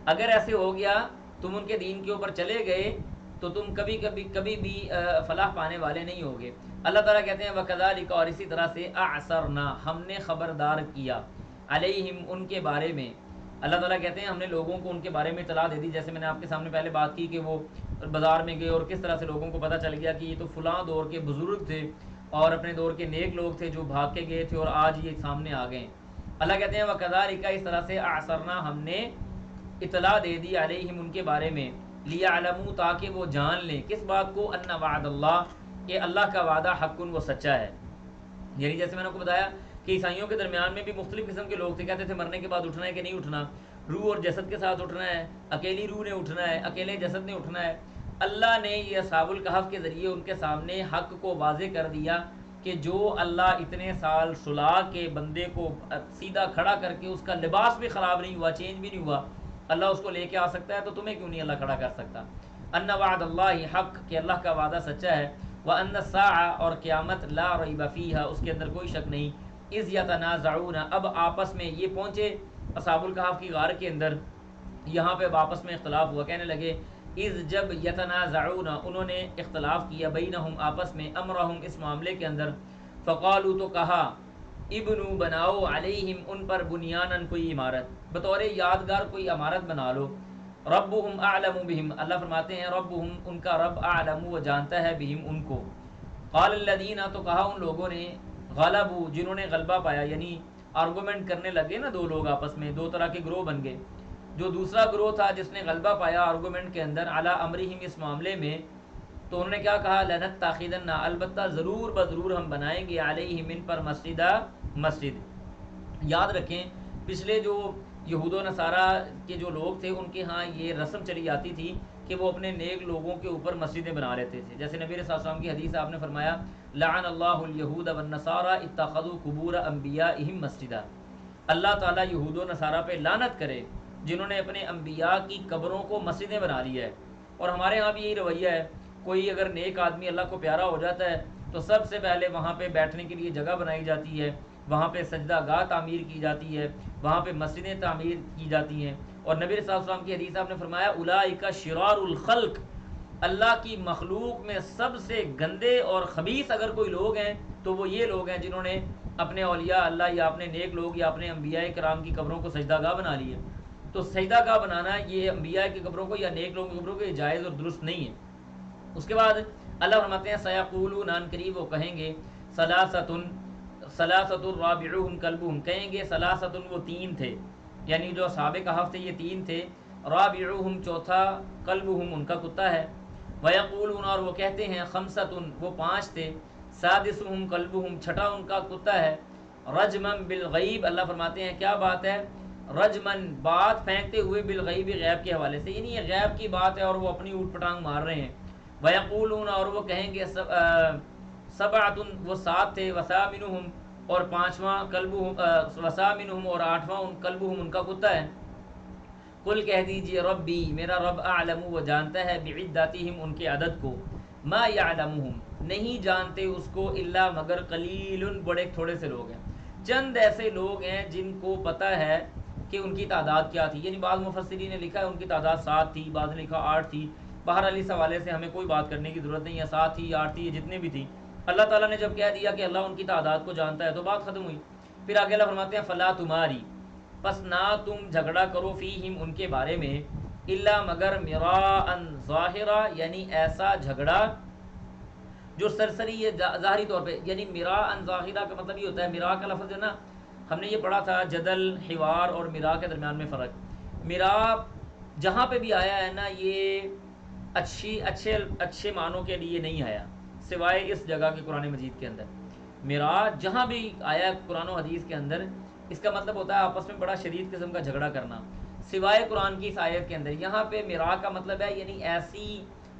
اگر ایسے ہو گیا تم ان کے دین کے اوپر چلے گئے تو تم کبھی بھی فلاح پانے والے نہیں ہوگے. اللہ تعالیٰ کہتے ہیں وَكَذَلِكَ اور اسی طرح سے اعثرنا ہم نے خبردار کیا، علیہم ان کے بارے میں. اللہ تعالیٰ کہتے ہیں ہم نے لوگوں کو ان کے بارے میں اطلاع دے دی، جیسے میں نے آپ کے سامنے پہلے بات کی کہ وہ بازار میں گئے اور کس طرح سے لوگوں کو پتہ چل گیا کہ یہ تو فلاں دور کے بزرگ تھے اور اپنے دور کے نیک لوگ تھے جو بھاگ کے گئے تھے اور آج یہ سامنے آ گئے. اللہ کہتے ہیں وَكَذَلِكَ اس طرح سے اعثرنا ہم نے اطلاع دے دی علیہم ان کے بارے میں، لیعلموا تاکہ وہ جان لیں کس بات کو، ان وعد اللہ کہ اللہ کا وعدہ حق وہ سچا ہے. یعنی جیسے میں نے آپ کو بتایا کہ عیسائیوں کے درمیان میں بھی مختلف قسم کے لوگ تھے، کہتے تھے مرنے کے بعد اٹھنا ہے کہ نہیں اٹھنا، روح اور جسد کے ساتھ اٹھنا ہے، اکیلی روح نے اٹھنا ہے، اکیلے جسد نے اٹھنا ہے. اللہ نے یہ اصحاب الکہف کے ذریعے ان کے سامنے حق کو واضح کر دیا کہ جو اللہ اتنے سال سلا کے بندے کو سیدھا کھڑا کر کے اس کا لباس بھی خراب نہیں ہوا، چینج بھی نہیں ہوا، اللہ اس کو لے کے آ سکتا ہے، تو تمہیں کیوں نہیں اللہ کھڑا کر سکتا؟ ان وعد اللہ حق، کہ اللہ کا وعدہ سچا ہے، وان الساعہ، اور قیامت، لا ریب فیہا، اس کے اندر کوئی شک نہیں، اذ یتنازعون، اب آپس میں یہ پہنچے اصحاب الکہف کی غار کے اندر، یہاں پہ آپس میں اختلاف ہوا، کہنے لگے اذ، جب، یتنازعون، انہوں نے اختلاف کیا، بینہم، آپس میں، امرہم، اس معاملے کے اندر، فقالو، تو کہا، ابنو، بناؤ، علیہم، ان پر، بنیانن، کوئی عمارت، بطور یادگار کوئی عمارت بنا لو، ربہم اعلم بہم، اللہ فرماتے ہیں ربہم، ان کا رب، اعلم، وہ جانتا ہے، بہم، ان کو، قال الذین، تو کہا ان لوگوں نے، غلبوا، جنہوں نے غلبہ پایا، یعنی آرگومنٹ کرنے لگے نا دو لوگ آپس میں، دو طرح کے گروہ بن گئے، جو دوسرا گروہ تھا جس نے غلبہ پایا آرگومنٹ کے اندر، علی امرہم، اس معاملے میں، تو انہوں نے کیا کہا، لنتخذن، البتہ ضرور بضرور ہم بنائیں گے، علیہم، ان پر، مسجد۔ یاد رکھیں پچھلے جو یہود و نصارہ کے جو لوگ تھے ان کے ہاں یہ رسم چلی آتی تھی کہ وہ اپنے نیک لوگوں کے اوپر مسجدیں بنا لیتے تھے، جیسے نبی صلی اللہ علیہ وسلم کی حدیث آپ نے فرمایا، لعن اللہ الیہود والنصارى اتخذوا قبور انبیائہم مسجدا، اللہ تعالیٰ یہود و نصارہ پہ لعنت کرے جنہوں نے اپنے انبیاء کی قبروں کو مسجدیں بنا لیا ہے۔ اور ہمارے ہاں بھی یہی رویہ ہے، کوئی اگر نیک آدمی اللہ کو پیارا ہو جاتا ہے تو سب سے پہلے وہاں پہ بیٹھنے کے لیے جگہ بنائی جاتی ہے، وہاں پہ سجدہ گاہ تعمیر کی جاتی ہے، وہاں پہ مسجدیں تعمیر کی جاتی ہیں، اور نبی صلی اللہ علیہ وسلم کی حدیث آپ نے فرمایا، اولئک شرار الخلق، اللہ کی مخلوق میں سب سے گندے اور خبیث اگر کوئی لوگ ہیں تو وہ یہ لوگ ہیں جنہوں نے اپنے اولیاء اللہ یا اپنے نیک لوگ یا اپنے انبیاء کرام کی قبروں کو سجدہ گاہ بنا لی ہے۔ تو سجدہ گاہ بنانا یہ انبیاء کی قبروں کو یا نیک لوگوں کی قبروں کو یہ جائز اور درست نہیں ہے۔ اس کے بعد اللہ فرماتے ہیں، سیقولون، ان قریب وہ کہیں گے، ثلاثۃ رابعہم کلبہم، کہیں گے ثلاثۃ، وہ تین تھے، یعنی جو اصحاب کہف تھے یہ تین تھے، رابعہم، چوتھا، کلبہم، ان کا کتا ہے، ویقولون، اور وہ کہتے ہیں، خمسۃ، وہ پانچ تھے، سادسہم کلبہم، چھٹا ان کا کتا ہے، رجمن بالغیب، اللہ فرماتے ہیں کیا بات ہے، رجمن، بات پھینکتے ہوئے، بالغیب، غیب کے حوالے سے، یعنی یہ غیب کی بات ہے اور وہ اپنی اوٹ پٹانگ مار رہے ہیں، ویقولون، اور وہ کہیں گے، سبعۃ، وہ سات تھے، وثامنہم، اور پانچواں، کلبہم، وثامنہم، اور آٹھواں، کلبہم، ان کا کتا ہے، قل، کہہ دیجئے، ربی، میرا رب، اعلم، وہ جانتا ہے، بعدتہم، ان کے عدد کو، ما یعلمہم، نہیں جانتے اس کو، الا، مگر، قلیل، بڑے تھوڑے سے لوگ ہیں، چند ایسے لوگ ہیں جن کو پتہ ہے کہ ان کی تعداد کیا تھی، یعنی بعض مفسرین نے لکھا ہے ان کی تعداد 7 تھی، بعض نے لکھا 8 تھی، بہرحال اس حوالے سے ہمیں کوئی بات کرنے کی ضرورت نہیں ہے، 7 تھی، 8 تھی، جتنے بھی تھی، اللہ تعالیٰ نے جب کہہ دیا کہ اللہ ان کی تعداد کو جانتا ہے تو بات ختم ہوئی۔ پھر آگے اللہ فرماتے ہیں، فلا تمہاری، پس نہ تم جھگڑا کرو، فیہم، ان کے بارے میں، الا، مگر، مراء ظاہرا، یعنی ایسا جھگڑا جو سرسری ہے، ظاہری طور پہ، یعنی مراء ظاہرا کا مطلب یہ ہوتا ہے، مراء کا لفظ ہے نا، ہم نے یہ پڑھا تھا جدل، حوار اور مراء کے درمیان میں فرق، مراء جہاں پہ بھی آیا ہے نا یہ اچھے معنوں کے لیے نہیں آیا، سوائے اس جگہ کے قرآن مجید کے اندر، مراء جہاں بھی آیا قرآن و حدیث کے اندر اس کا مطلب ہوتا ہے آپس میں بڑا شدید قسم کا جھگڑا کرنا، سوائے قرآن کی اس آیت کے اندر، یہاں پہ مراء کا مطلب ہے یعنی ایسی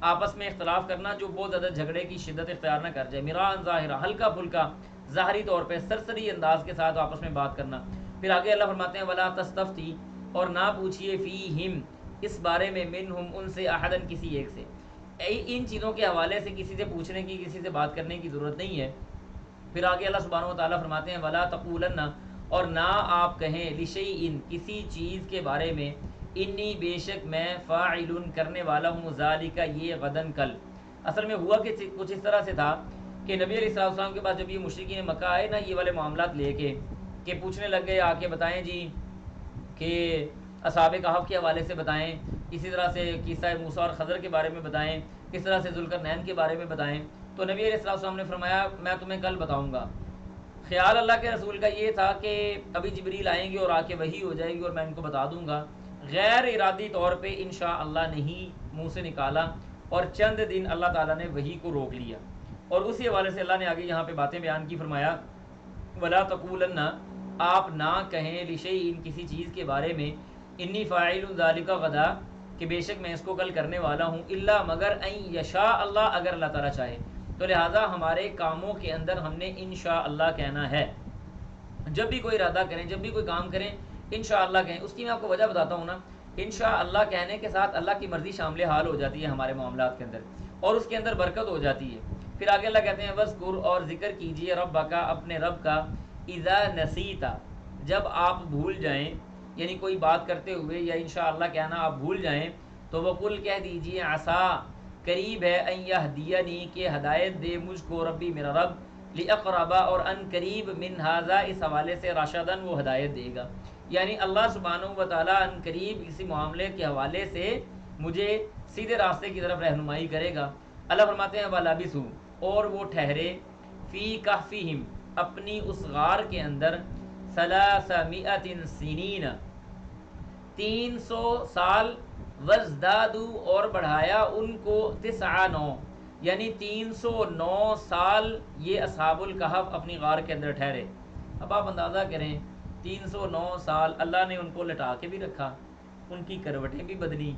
آپس میں اختلاف کرنا جو بہت زیادہ جھگڑے کی شدت اختیار نہ کر جائے، مراء ظاہرہ، ہلکا پھلکا ظاہری طور پہ سرسری انداز کے ساتھ آپس میں بات کرنا۔ پھر آگے اللہ فرماتے ہیں، ولا تستفتی، اور نہ پوچھیے، فیہم، اس بارے میں، منہم، ان سے، احدن، کسی ایک سے، ان چیزوں کے حوالے سے کسی سے پوچھنے کی، کسی سے بات کرنے کی ضرورت نہیں ہے۔ پھر آگے اللہ سبحانہ و تعالیٰ فرماتے ہیں، ولا تقولن، اور نہ آپ کہیں، لشیء، کسی چیز کے بارے میں، انی، بے شک میں، فاعل، کرنے والا ہوں، ذالک، یہ، غدن، کل۔ اصل میں ہوا کہ کچھ اس طرح سے تھا کہ نبی علیہ السلام کے پاس جب یہ مشرکین مکہ آئے نا یہ والے معاملات لے کے، کہ پوچھنے لگ گئے، آ کے بتائیں جی کہ اصحاب کہف کے حوالے سے بتائیں، اسی طرح سے قصہ موسیٰ اور خضر کے بارے میں بتائیں، کس طرح سے ذوالقرنین کے بارے میں بتائیں، تو نبی علیہ السلام نے فرمایا میں تمہیں کل بتاؤں گا۔ خیال اللہ کے رسول کا یہ تھا کہ ابھی جبریل آئیں گے اور آ کے وحی ہو جائے گی اور میں ان کو بتا دوں گا، غیر ارادی طور پہ انشاءاللہ نہیں منہ سے نکالا، اور چند دن اللہ تعالیٰ نے وحی کو روک لیا، اور اسی حوالے سے اللہ نے آگے یہاں پہ باتیں بیان کی، فرمایا ولا تقولن، آپ نہ کہیں، لشیء، کسی چیز کے بارے میں، انی فاعل ذالک غدا، کہ بے شک میں اس کو کل کرنے والا ہوں، الا، مگر، ان یشاء اللہ، اگر اللہ تعالیٰ چاہے، تو لہٰذا ہمارے کاموں کے اندر ہم نے انشاءاللہ کہنا ہے. جب بھی کوئی ارادہ کریں، جب بھی کوئی کام کریں، انشاءاللہ کہیں. اس کی میں آپ کو وجہ بتاتا ہوں نا. انشاءاللہ کہنے کے ساتھ اللہ کی مرضی شامل حال ہو جاتی ہے ہمارے معاملات کے اندر، اور اس کے اندر برکت ہو جاتی ہے. پھر آگے اللہ کہتے ہیں وذکر، اور ذکر کیجئے ربک، اپنے رب کا، اذا نسیتا، جب آپ بھول جائیں، یعنی کوئی بات کرتے ہوئے یا انشاءاللہ کہنا آپ بھول جائیں تو وقل کہہ دیجئے عسیٰ، قریب ہے، ان یہدینی، کہ ہدایت دے مجھ کو، ربی میرا رب، لاقربا، اور ان قریب، من ھذا، اس حوالے سے، رشدن، وہ ہدایت دے گا. یعنی اللہ سبحانہ و تعالیٰ ان قریب کسی معاملے کے حوالے سے مجھے سیدھے راستے کی طرف رہنمائی کرے گا. اللہ فرماتے ہیں وَلَبِثُوا، اور وہ ٹھہرے، فی کہفہم، اپنی اس غار کے اندر، 300 سنین، 300 سال، وَازْدَادُوا، اور بڑھایا ان کو، 9، یعنی 309 سال یہ اصحاب الکہف اپنی غار کے اندر ٹھہرے. اب آپ اندازہ کریں 309 سال اللہ نے ان کو لٹا کے بھی رکھا، ان کی کروٹیں بھی بدلی،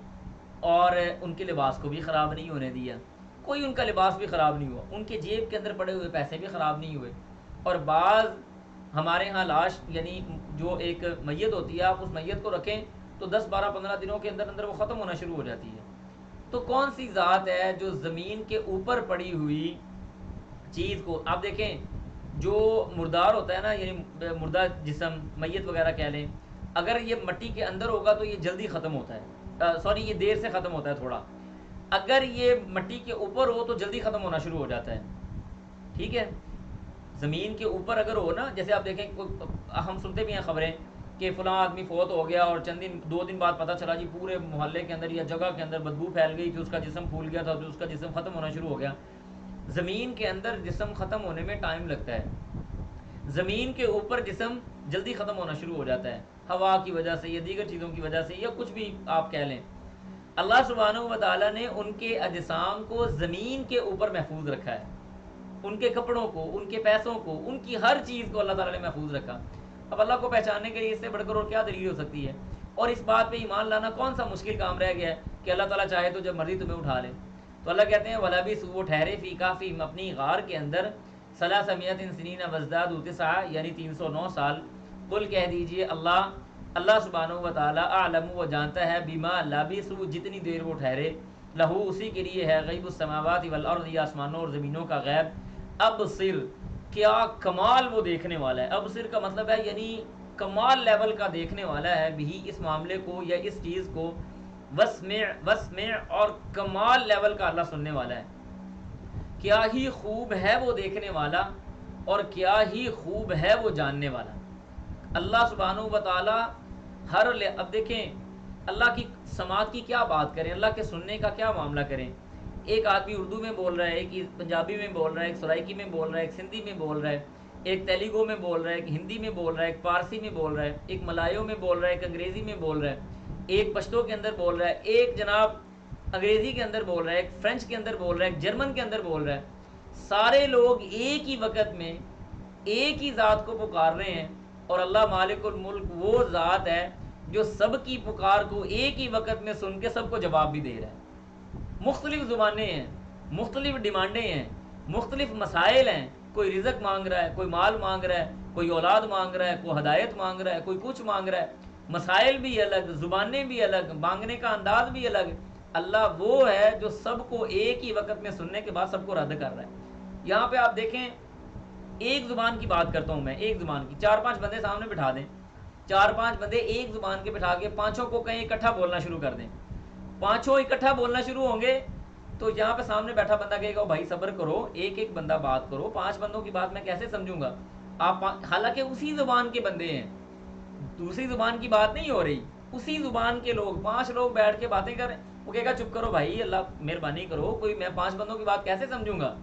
اور ان کے لباس کو بھی خراب نہیں ہونے دیا. کوئی ان کا لباس بھی خراب نہیں ہوا، ان کے جیب کے اندر پڑے ہوئے پیسے بھی خراب نہیں ہوئے. اور بعض ہمارے ہاں لاش، یعنی جو ایک میت ہوتی ہے، آپ اس میت کو رکھیں تو 10-12-15 دنوں کے اندر اندر وہ ختم ہونا شروع ہو جاتی ہے. تو کون سی ذات ہے جو زمین کے اوپر پڑی ہوئی چیز کو، آپ دیکھیں جو مردار ہوتا ہے نا، یعنی مردہ جسم، میت وغیرہ کہہ لیں، اگر یہ مٹی کے اندر ہوگا تو یہ جلدی ختم ہوتا ہے، سوری یہ دیر سے ختم ہوتا ہے تھوڑا. اگر یہ مٹی کے اوپر ہو تو جلدی ختم ہونا شروع ہو جاتا ہے. ٹھیک ہے، زمین کے اوپر اگر ہو نا، جیسے آپ دیکھیں ہم سنتے بھی ہیں خبریں کہ فلاں آدمی فوت ہو گیا، اور چند دن 2 دن بعد پتہ چلا جی پورے محلے کے اندر یا جگہ کے اندر بدبو پھیل گئی کہ اس کا جسم پھول گیا تھا، تو اس کا جسم ختم ہونا شروع ہو گیا. زمین کے اندر جسم ختم ہونے میں ٹائم لگتا ہے، زمین کے اوپر جسم جلدی ختم ہونا شروع ہو جاتا ہے، ہوا کی وجہ سے یا دیگر چیزوں کی وجہ سے یا کچھ بھی آپ کہہ لیں. اللہ سبحانہ و تعالیٰ نے ان کے اجسام کو زمین کے اوپر محفوظ رکھا ہے، ان کے کپڑوں کو، ان کے پیسوں کو، ان کی ہر چیز کو اللہ تعالیٰ نے محفوظ رکھا. اب اللہ کو پہچاننے کے لیے اس سے بڑھ کر اور کیا دلیل ہو سکتی ہے؟ اور اس بات پہ ایمان لانا کون سا مشکل کام رہ گیا ہے کہ اللہ تعالیٰ چاہے تو جب مرضی تمہیں اٹھا لے. تو اللہ کہتے ہیں وَلَبِثُوا، وہ ٹھہرے، فی کہفہم، اپنی غار کے اندر، 300 سنین وازدادوا 9، یعنی 309 سال. قل کہہ دیجئے اللہ سبحانہ و تعالیٰ اعلم، وہ جانتا ہے، بما لبثوا، جتنی دیر وہ ٹھہرے، لہو، اسی کے لیے ہے، غیب السماوات والارض، یہ آسمانوں اور زمینوں کا غیب. ابصر، کیا کمال وہ دیکھنے والا ہے. ابصر کا مطلب ہے یعنی کمال لیول کا دیکھنے والا ہے، بھی اس معاملے کو یا اس چیز کو. وسمع، اور کمال لیول کا اللہ سننے والا ہے. کیا ہی خوب ہے وہ دیکھنے والا، اور کیا ہی خوب ہے وہ جاننے والا. اللہ سبحانہ و تعالی اب دیکھیں اللہ کی سماعت کی کیا بات کریں، اللہ کے سننے کا کیا معاملہ کریں. ایک آدمی اردو میں بول رہا ہے، ایک پنجابی میں بول رہا ہے، ایک سرائکی میں بول رہا ہے، ایک سندھی میں بول رہا ہے، ایک تیلگو میں بول رہا ہے، ایک ہندی میں بول رہا ہے، ایک فارسی میں بول رہا ہے، ایک ملایو میں بول رہا ہے، ایک انگریزی میں بول رہا ہے، ایک پشتو کے اندر بول رہا ہے، ایک جناب انگریزی کے اندر بول رہا ہے، ایک فرینچ کے اندر بول رہا ہے، ایک جرمن کے اندر بول رہا ہے. سارے لوگ ایک ہی وقت میں ایک ہی ذات کو پکار رہے ہیں، اور اللہ مالک الملک وہ ذات ہے جو سب کی پکار کو ایک ہی وقت میں سن کے سب کو جواب بھی دے رہا ہے. مختلف زبانیں ہیں، مختلف ڈیمانڈیں ہیں، مختلف مسائل ہیں. کوئی رزق مانگ رہا ہے، کوئی مال مانگ رہا ہے، کوئی اولاد مانگ رہا ہے، کوئی ہدایت مانگ رہا ہے، کوئی کچھ مانگ رہا ہے. مسائل بھی الگ، زبانیں بھی الگ، مانگنے کا انداز بھی الگ. اللہ وہ ہے جو سب کو ایک ہی وقت میں سننے کے بعد سب کو رد کر رہا ہے. یہاں پہ آپ دیکھیں، ایک زبان کی بات کرتا ہوں میں، ایک زبان کی. 4-5 بندے سامنے بٹھا دیں، 4-5 بندے ایک زبان کے بٹھا کے پانچوں کو کہیں اکٹھا بولنا شروع کر دیں. پانچوں اکٹھا بولنا شروع ہوں گے تو یہاں پہ سامنے بیٹھا بندہ کہے گا بھائی صبر کرو، ایک ایک بندہ بات کرو، 5 بندوں کی بات میں کیسے سمجھوں گا. آپ حالانکہ اسی زبان کے بندے ہیں، دوسری زبان کی بات نہیں ہو رہی، اسی زبان کے لوگ، 5 لوگ بیٹھ کے باتیں کر رہے ہیں. وہ کہے گا چپ کرو بھائی، اللہ مہربانی کرو، کوئی میں 5 بندوں کی بات کیسے سمجھوں گا.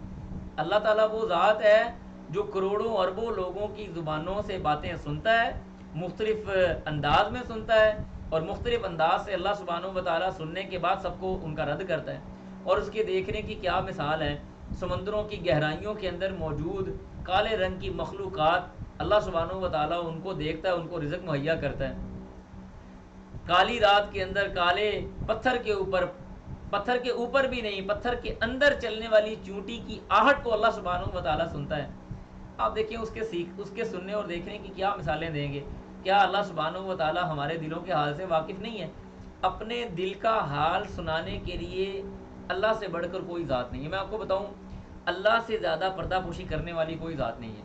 اللہ تعالیٰ وہ ذات ہے جو کروڑوں اربوں لوگوں کی زبانوں سے باتیں سنتا ہے، مختلف انداز میں سنتا ہے، اور مختلف انداز سے اللہ سبحانہ و تعالیٰ سننے کے بعد سب کو ان کا رد کرتا ہے. اور اس کے دیکھنے کی کیا مثال ہے. سمندروں کی گہرائیوں کے اندر موجود کالے رنگ کی مخلوقات، اللہ سبحانہ و تعالیٰ ان کو دیکھتا ہے، ان کو رزق مہیا کرتا ہے. کالی رات کے اندر کالے پتھر کے اوپر پتھر کے اوپر بھی نہیں، پتھر کے اندر چلنے والی چونٹی کی آہٹ کو اللہ سبحانہ و تعالیٰ سنتا ہے۔ آپ دیکھیں اس کے سننے اور دیکھنے کی کیا مثالیں دیں گے۔ کیا اللہ سبحانہ و تعالیٰ ہمارے دلوں کے حال سے واقف نہیں ہے؟ اپنے دل کا حال سنانے کے لیے اللہ سے بڑھ کر کوئی ذات نہیں ہے۔ میں آپ کو بتاؤں، اللہ سے زیادہ پردہ پوشی کرنے والی کوئی ذات نہیں ہے۔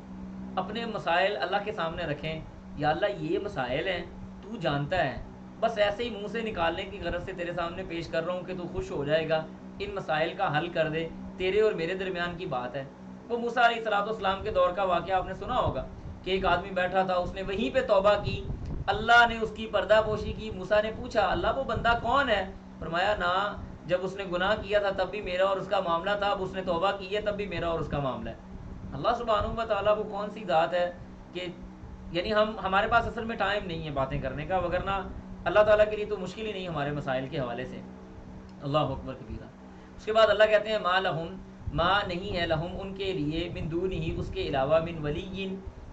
اپنے مسائل اللہ کے سامنے رکھیں، یا اللہ یہ مسائل ہیں، تو جانتا ہے، بس ایسے ہی منہ سے نکالنے کی غرض سے تیرے سامنے پیش کر رہا ہوں کہ تو خوش ہو جائے گا، ان مسائل کا حل کر دے، تیرے اور میرے درمیان کی بات ہے۔ وہ موسیٰ علیہ السلام کے دور کا واقعہ آپ نے سنا ہوگا کہ ایک آدمی بیٹھا تھا، اس نے وہیں پہ توبہ کی، اللہ نے اس کی پردہ پوشی کی۔ موسیٰ نے پوچھا اللہ وہ بندہ کون ہے؟ فرمایا نہ، جب اس نے گناہ کیا تھا تب بھی میرا اور اس کا معاملہ تھا، اب اس نے توبہ کی ہے تب بھی میرا اور اس کا معاملہ ہے۔ اللہ سبحانہ و تعالیٰ وہ کون سی ذات ہے کہ یعنی ہمارے پاس اصل میں ٹائم نہیں ہے باتیں کرنے کا، وگرنہ اللہ تعالیٰ کے لیے تو مشکل ہی نہیں ہمارے مسائل کے حوالے سے۔ اللہ اکبر کبیرہ۔ اس کے بعد اللہ کہتے ہیں ما لہم، ما نہیں ہے لہم ان کے لیے، من دونہ اس کے علاوہ، من ولی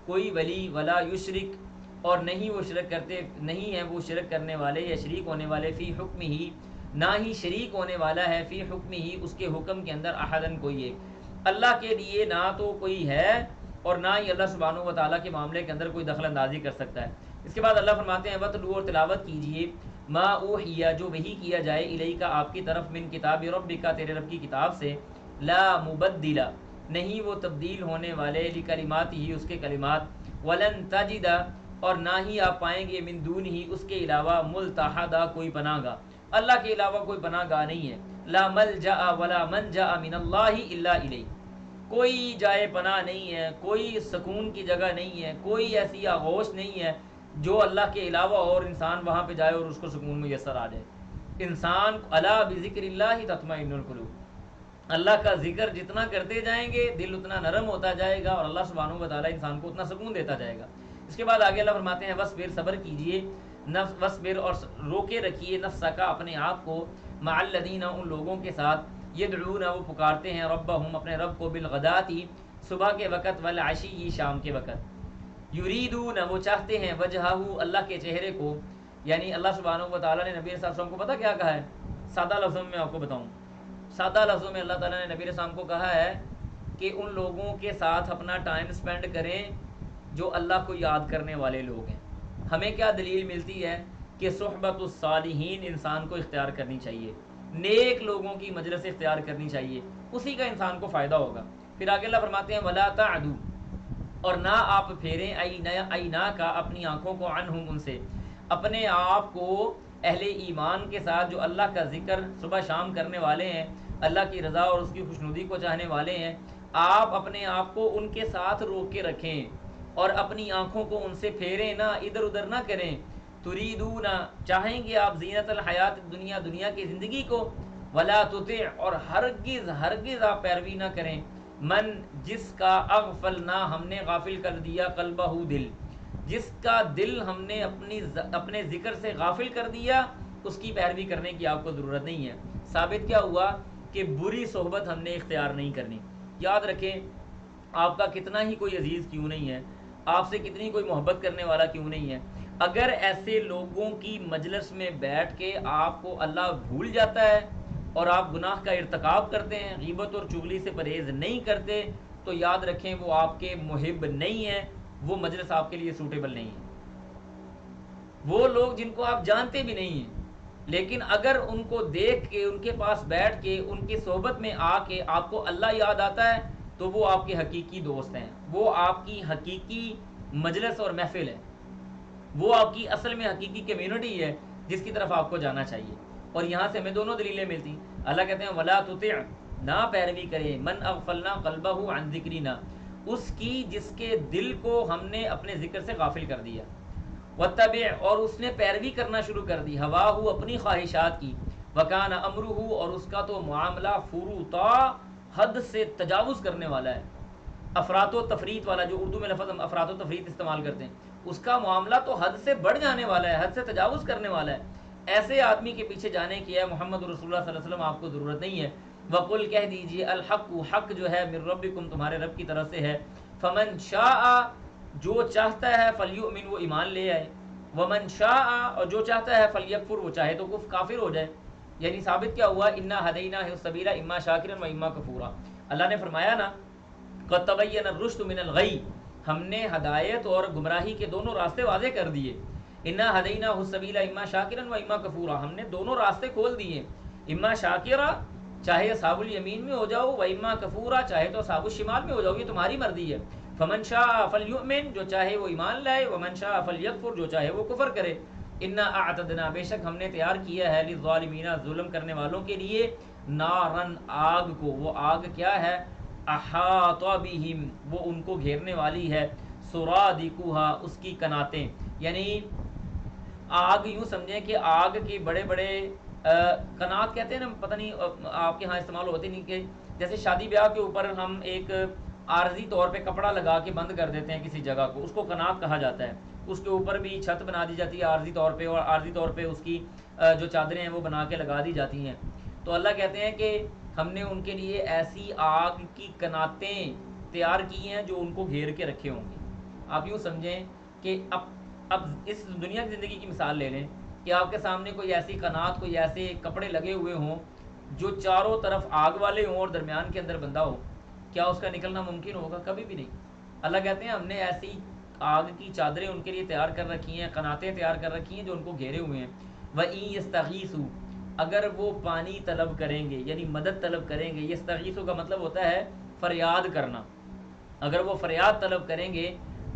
کوئی ولی، ولا یشرک اور نہیں وہ شرک کرتے، نہیں ہے وہ شرک کرنے والے یا شریک ہونے والے، فی حکم ہی نہ ہی شریک ہونے والا ہے، فی حکم ہی اس کے حکم کے اندر، احدن کوئی ایک، اللہ کے لیے نہ تو کوئی ہے اور نہ ہی اللہ سبحانہ و تعالیٰ کے معاملے کے اندر کوئی دخل اندازی کر سکتا ہے۔ اس کے بعد اللہ فرماتے ہیں وَتْلُو اور تلاوت کیجئے، ما اوحی جو وحی کیا جائے، الیک آپ کی طرف، من کتاب ربک تیرے رب کی کتاب سے، لا مبدل نہیں وہ تبدیل ہونے والے، لکلمات ہی اس کے کلمات، ولن تجد اور نہ ہی آپ پائیں گے، من دون ہی اس کے علاوہ، ملتحدا کوئی پناہ گاہ، اللہ کے علاوہ کوئی پناہ گاہ نہیں ہے، لا ملجأ ولا منجأ من اللہ الا الیہ کوئی جائے پناہ نہیں ہے، کوئی سکون کی جگہ نہیں ہے، کوئی ایسی آغوش نہیں ہے جو اللہ کے علاوہ اور انسان وہاں پہ جائے اور اس کو سکون میسر آ جائے۔ انسان الا بذکر اللہ تطمئن القلوب، اللہ کا ذکر جتنا کرتے جائیں گے دل اتنا نرم ہوتا جائے گا اور اللہ سبحانہ و تعالیٰ انسان کو اتنا سکون دیتا جائے گا۔ اس کے بعد آگے اللہ فرماتے ہیں وصبر صبر کیجئے، نفس وصبر اور روکے رکھیے، نفسک اپنے آپ کو، مع الذین ان لوگوں کے ساتھ، یدعون وہ پکارتے ہیں، ربہم اپنے رب کو، بالغداتی صبح کے وقت، والعشی شام کے وقت، یریدون وہ چاہتے ہیں، وجہہ اللہ کے چہرے کو، یعنی اللہ سبحانہ و تعالیٰ نے نبی صلی اللہ علیہ وسلم کو پتہ کیا کہا ہے؟ سادہ لفظوں میں آپ کو بتاؤں، سادہ لفظوں میں اللہ تعالیٰ نے نبی علیہ السلام کو کہا ہے کہ ان لوگوں کے ساتھ اپنا ٹائم سپینڈ کریں جو اللہ کو یاد کرنے والے لوگ ہیں۔ ہمیں کیا دلیل ملتی ہے کہ صحبت الصالحین انسان کو اختیار کرنی چاہیے، نیک لوگوں کی مجلس اختیار کرنی چاہیے، اسی کا انسان کو فائدہ ہوگا۔ پھر آگے اللہ فرماتے ہیں ولا تعدو اور نہ آپ پھیریں، اینا کا اپنی آنکھوں کو، عنہم ان سے، اپنے آپ کو اہل ایمان کے ساتھ جو اللہ کا ذکر صبح شام کرنے والے ہیں، اللہ کی رضا اور اس کی خوشنودی کو چاہنے والے ہیں، آپ اپنے آپ کو ان کے ساتھ روک کے رکھیں اور اپنی آنکھوں کو ان سے پھیریں نہ، ادھر ادھر نہ کریں۔ تریدون چاہیں گے آپ، زینت الحیات دنیا دنیا کی زندگی کو، ولا تطع اور ہرگز ہرگز آپ پیروی نہ کریں، من جس کا، اغفلنا ہم نے غافل کر دیا، قلبہ دل جس کا دل ہم نے اپنے ذکر سے غافل کر دیا، اس کی پیروی کرنے کی آپ کو ضرورت نہیں ہے۔ ثابت کیا ہوا کہ بری صحبت ہم نے اختیار نہیں کرنی۔ یاد رکھیں آپ کا کتنا ہی کوئی عزیز کیوں نہیں ہے، آپ سے کتنی کوئی محبت کرنے والا کیوں نہیں ہے، اگر ایسے لوگوں کی مجلس میں بیٹھ کے آپ کو اللہ بھول جاتا ہے اور آپ گناہ کا ارتکاب کرتے ہیں، غیبت اور چغلی سے پرہیز نہیں کرتے، تو یاد رکھیں وہ آپ کے محب نہیں ہیں، وہ مجلس آپ کے لیے سوٹیبل نہیں ہے۔ وہ لوگ جن کو آپ جانتے بھی نہیں ہیں لیکن اگر ان کو دیکھ کے، ان کے پاس بیٹھ کے، ان کی صحبت میں آ کے آپ کو اللہ یاد آتا ہے تو وہ آپ کے حقیقی دوست ہیں، وہ آپ کی حقیقی مجلس اور محفل ہے، وہ آپ کی اصل میں حقیقی کمیونٹی ہے جس کی طرف آپ کو جانا چاہیے۔ اور یہاں سے ہمیں دونوں دلیلیں ملتی۔ اللہ کہتے ہیں ولا تطع نہ پیروی کرے، من اغفلنا قلبہ عن ذکرنا اس کی جس کے دل کو ہم نے اپنے ذکر سے غافل کر دیا، وتبع اور اس نے پیروی کرنا شروع کر دی، ہواہ اپنی خواہشات کی، وکان امرہ اور اس کا تو معاملہ، فروطا حد سے تجاوز کرنے والا ہے، افراط و تفریط والا، جو اردو میں لفظ ہم افراط و تفریط استعمال کرتے ہیں، اس کا معاملہ تو حد سے بڑھ جانے والا ہے، حد سے تجاوز کرنے والا ہے۔ ایسے آدمی کے پیچھے جانے کی ہے محمد رسول اللہ صلی اللہ علیہ وسلم آپ کو ضرورت نہیں ہے۔ وقل کہہ دیجئے، الحق حق جو ہے، من ربکم تمہارے رب کی طرف سے ہے، فمن شاء جو چاہتا ہے، فلیؤمن وہ ایمان لے آئے، ومن شاء اور جو چاہتا ہے، فلیکفر وہ چاہے تو کافر ہو جائے۔ یعنی ثابت کیا ہوا؟ انا ہدیناہ السبیل اما شاکرا و اما کفورا. اللہ نے فرمایا نا قد تبین الرشد من الغی، ہم نے ہدایت اور گمراہی کے دونوں راستے واضح کر دیے. انا ہدیناہ السبیل اما شاکرا و اما کفورا، ہم نے دونوں راستے کھول دیے. اما شاکرا چاہے اصحاب الیمین میں ہو جاؤ، و اما کفورا چاہے تو اصحاب الشمال میں ہو جاؤ، یہ تمہاری مرضی ہے. فمن شاء فلیؤمن، جو چاہے وہ ایمان لائے، ومن شاء فلیکفر، جو چاہے وہ کفر کرے. انا اعتدنا، بے شک ہم نے تیار کیا ہے، للظالمین ظلم کرنے والوں کے لیے، نارن آگ کو. وہ آگ کیا ہے؟ احاط بہم، وہ ان کو گھیرنے والی ہے. سرادقها، اس کی کناتیں. یعنی آگ یوں سمجھیں کہ آگ کے بڑے بڑے کنات کہتے ہیں نا، پتہ نہیں آپ کے ہاں استعمال ہوتے نہیں، کہ جیسے شادی بیاہ کے اوپر ہم ایک عارضی طور پہ کپڑا لگا کے بند کر دیتے ہیں کسی جگہ کو، اس کو کنات کہا جاتا ہے. اس کے اوپر بھی چھت بنا دی جاتی ہے عارضی طور پہ، اور عارضی طور پہ اس کی جو چادریں ہیں وہ بنا کے لگا دی جاتی ہیں. تو اللہ کہتے ہیں کہ ہم نے ان کے لیے ایسی آگ کی کناتیں تیار کی ہیں جو ان کو گھیر کے رکھے ہوں گے. آپ یوں سمجھیں کہ اب اس دنیا کی زندگی کی مثال لے لیں کہ آپ کے سامنے کوئی ایسی کنات، کوئی ایسے کپڑے لگے ہوئے ہوں جو چاروں طرف آگ والے ہوں اور درمیان کے اندر بندہ ہو، کیا اس کا نکلنا ممکن ہوگا؟ کبھی بھی نہیں. اللہ کہتے ہیں ہم نے ایسی آگ کی چادریں ان کے لیے تیار کر رکھی ہیں، کناتیں تیار کر رکھی ہیں جو ان کو گھیرے ہوئے ہیں. وَإِن يَسْتَغِيثُوا، اگر وہ پانی طلب کریں گے، یعنی مدد طلب کریں گے. یستغیثوا کا مطلب ہوتا ہے فریاد کرنا. اگر وہ فریاد طلب کریں گے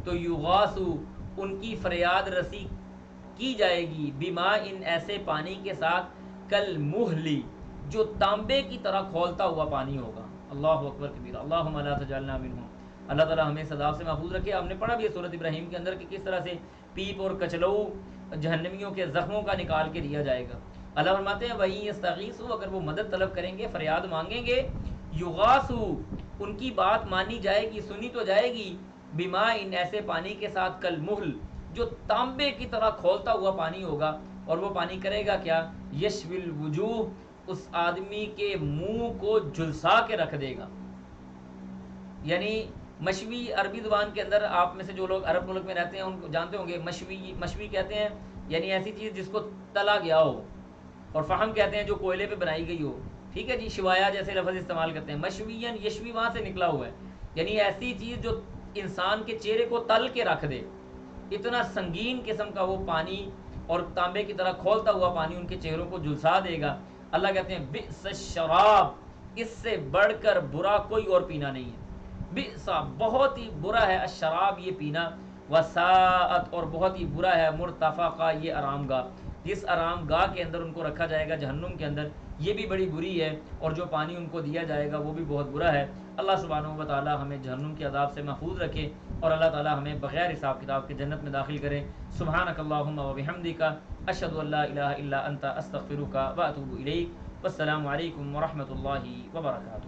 تو یغاثوا، ان کی فریاد رسی کی جائے گی، بما، ان ایسے پانی کے ساتھ، کل مہلی، جو تانبے کی طرح کھولتا ہوا پانی ہوگا. اللہ اکبر کبیرہ. اللہم لا تجعلنا منہم. اللہ تعالیٰ ہمیں اس عذاب سے محفوظ رکھے. ہم نے پڑھا بھی ہے سورۃ ابراہیم کے اندر کہ کس طرح سے پیپ اور کچلو جہنمیوں کے زخموں کا نکال کے دیا جائے گا. اللہ فرماتے ہیں وَإِن يَسْتَغِيثُوا، اگر وہ مدد طلب کریں گے، فریاد مانگیں گے، یغاثوا، ان کی بات مانی جائے گی، سنی تو جائے گی، بما، ان ایسے پانی کے ساتھ، کل مہل، جو تانبے کی طرح کھولتا ہوا پانی ہوگا. اور وہ پانی کرے گا کیا؟ یشوی الوجوہ، اس آدمی کے منہ کو جھلسا کے رکھ دے گا. یعنی مشوی عربی زبان کے اندر، آپ میں سے جو لوگ عرب ملک میں رہتے ہیں ان کو جانتے ہوں گے، مشوی کہتے ہیں یعنی ایسی چیز جس کو تلا گیا ہو، اور فہم کہتے ہیں جو کوئلے پہ بنائی گئی ہو. ٹھیک ہے جی، شوایا جیسے لفظ استعمال کرتے ہیں. مشوین، یشوی وہاں سے نکلا ہوا ہے، یعنی ایسی چیز جو انسان کے چہرے کو تل کے رکھ دے. اتنا سنگین قسم کا وہ پانی، اور تانبے کی طرح کھولتا ہوا پانی ان کے چہروں کو جھلسا دے گا. اللہ کہتے ہیں بئس الشراب، اس سے بڑھ کر برا کوئی اور پینا نہیں ہے. بئس، بہت ہی برا ہے، الشراب، یہ پینا. وساءت، اور بہت ہی برا ہے، مرتفقہ، یہ آرام گاہ. جس آرام گاہ کے اندر ان کو رکھا جائے گا جہنم کے اندر، یہ بھی بڑی بری ہے، اور جو پانی ان کو دیا جائے گا وہ بھی بہت برا ہے. اللہ سبحانہ و تعالی ہمیں جہنم کے عذاب سے محفوظ رکھے، اور اللہ تعالی ہمیں بغیر حساب کتاب کے جنت میں داخل کرے. سبحانک اللہم و بحمدک، اشہد ان لا الہ الا انت، استغفرک و اتوب الیک. والسلام علیکم ورحمۃ اللہ وبرکاتہ.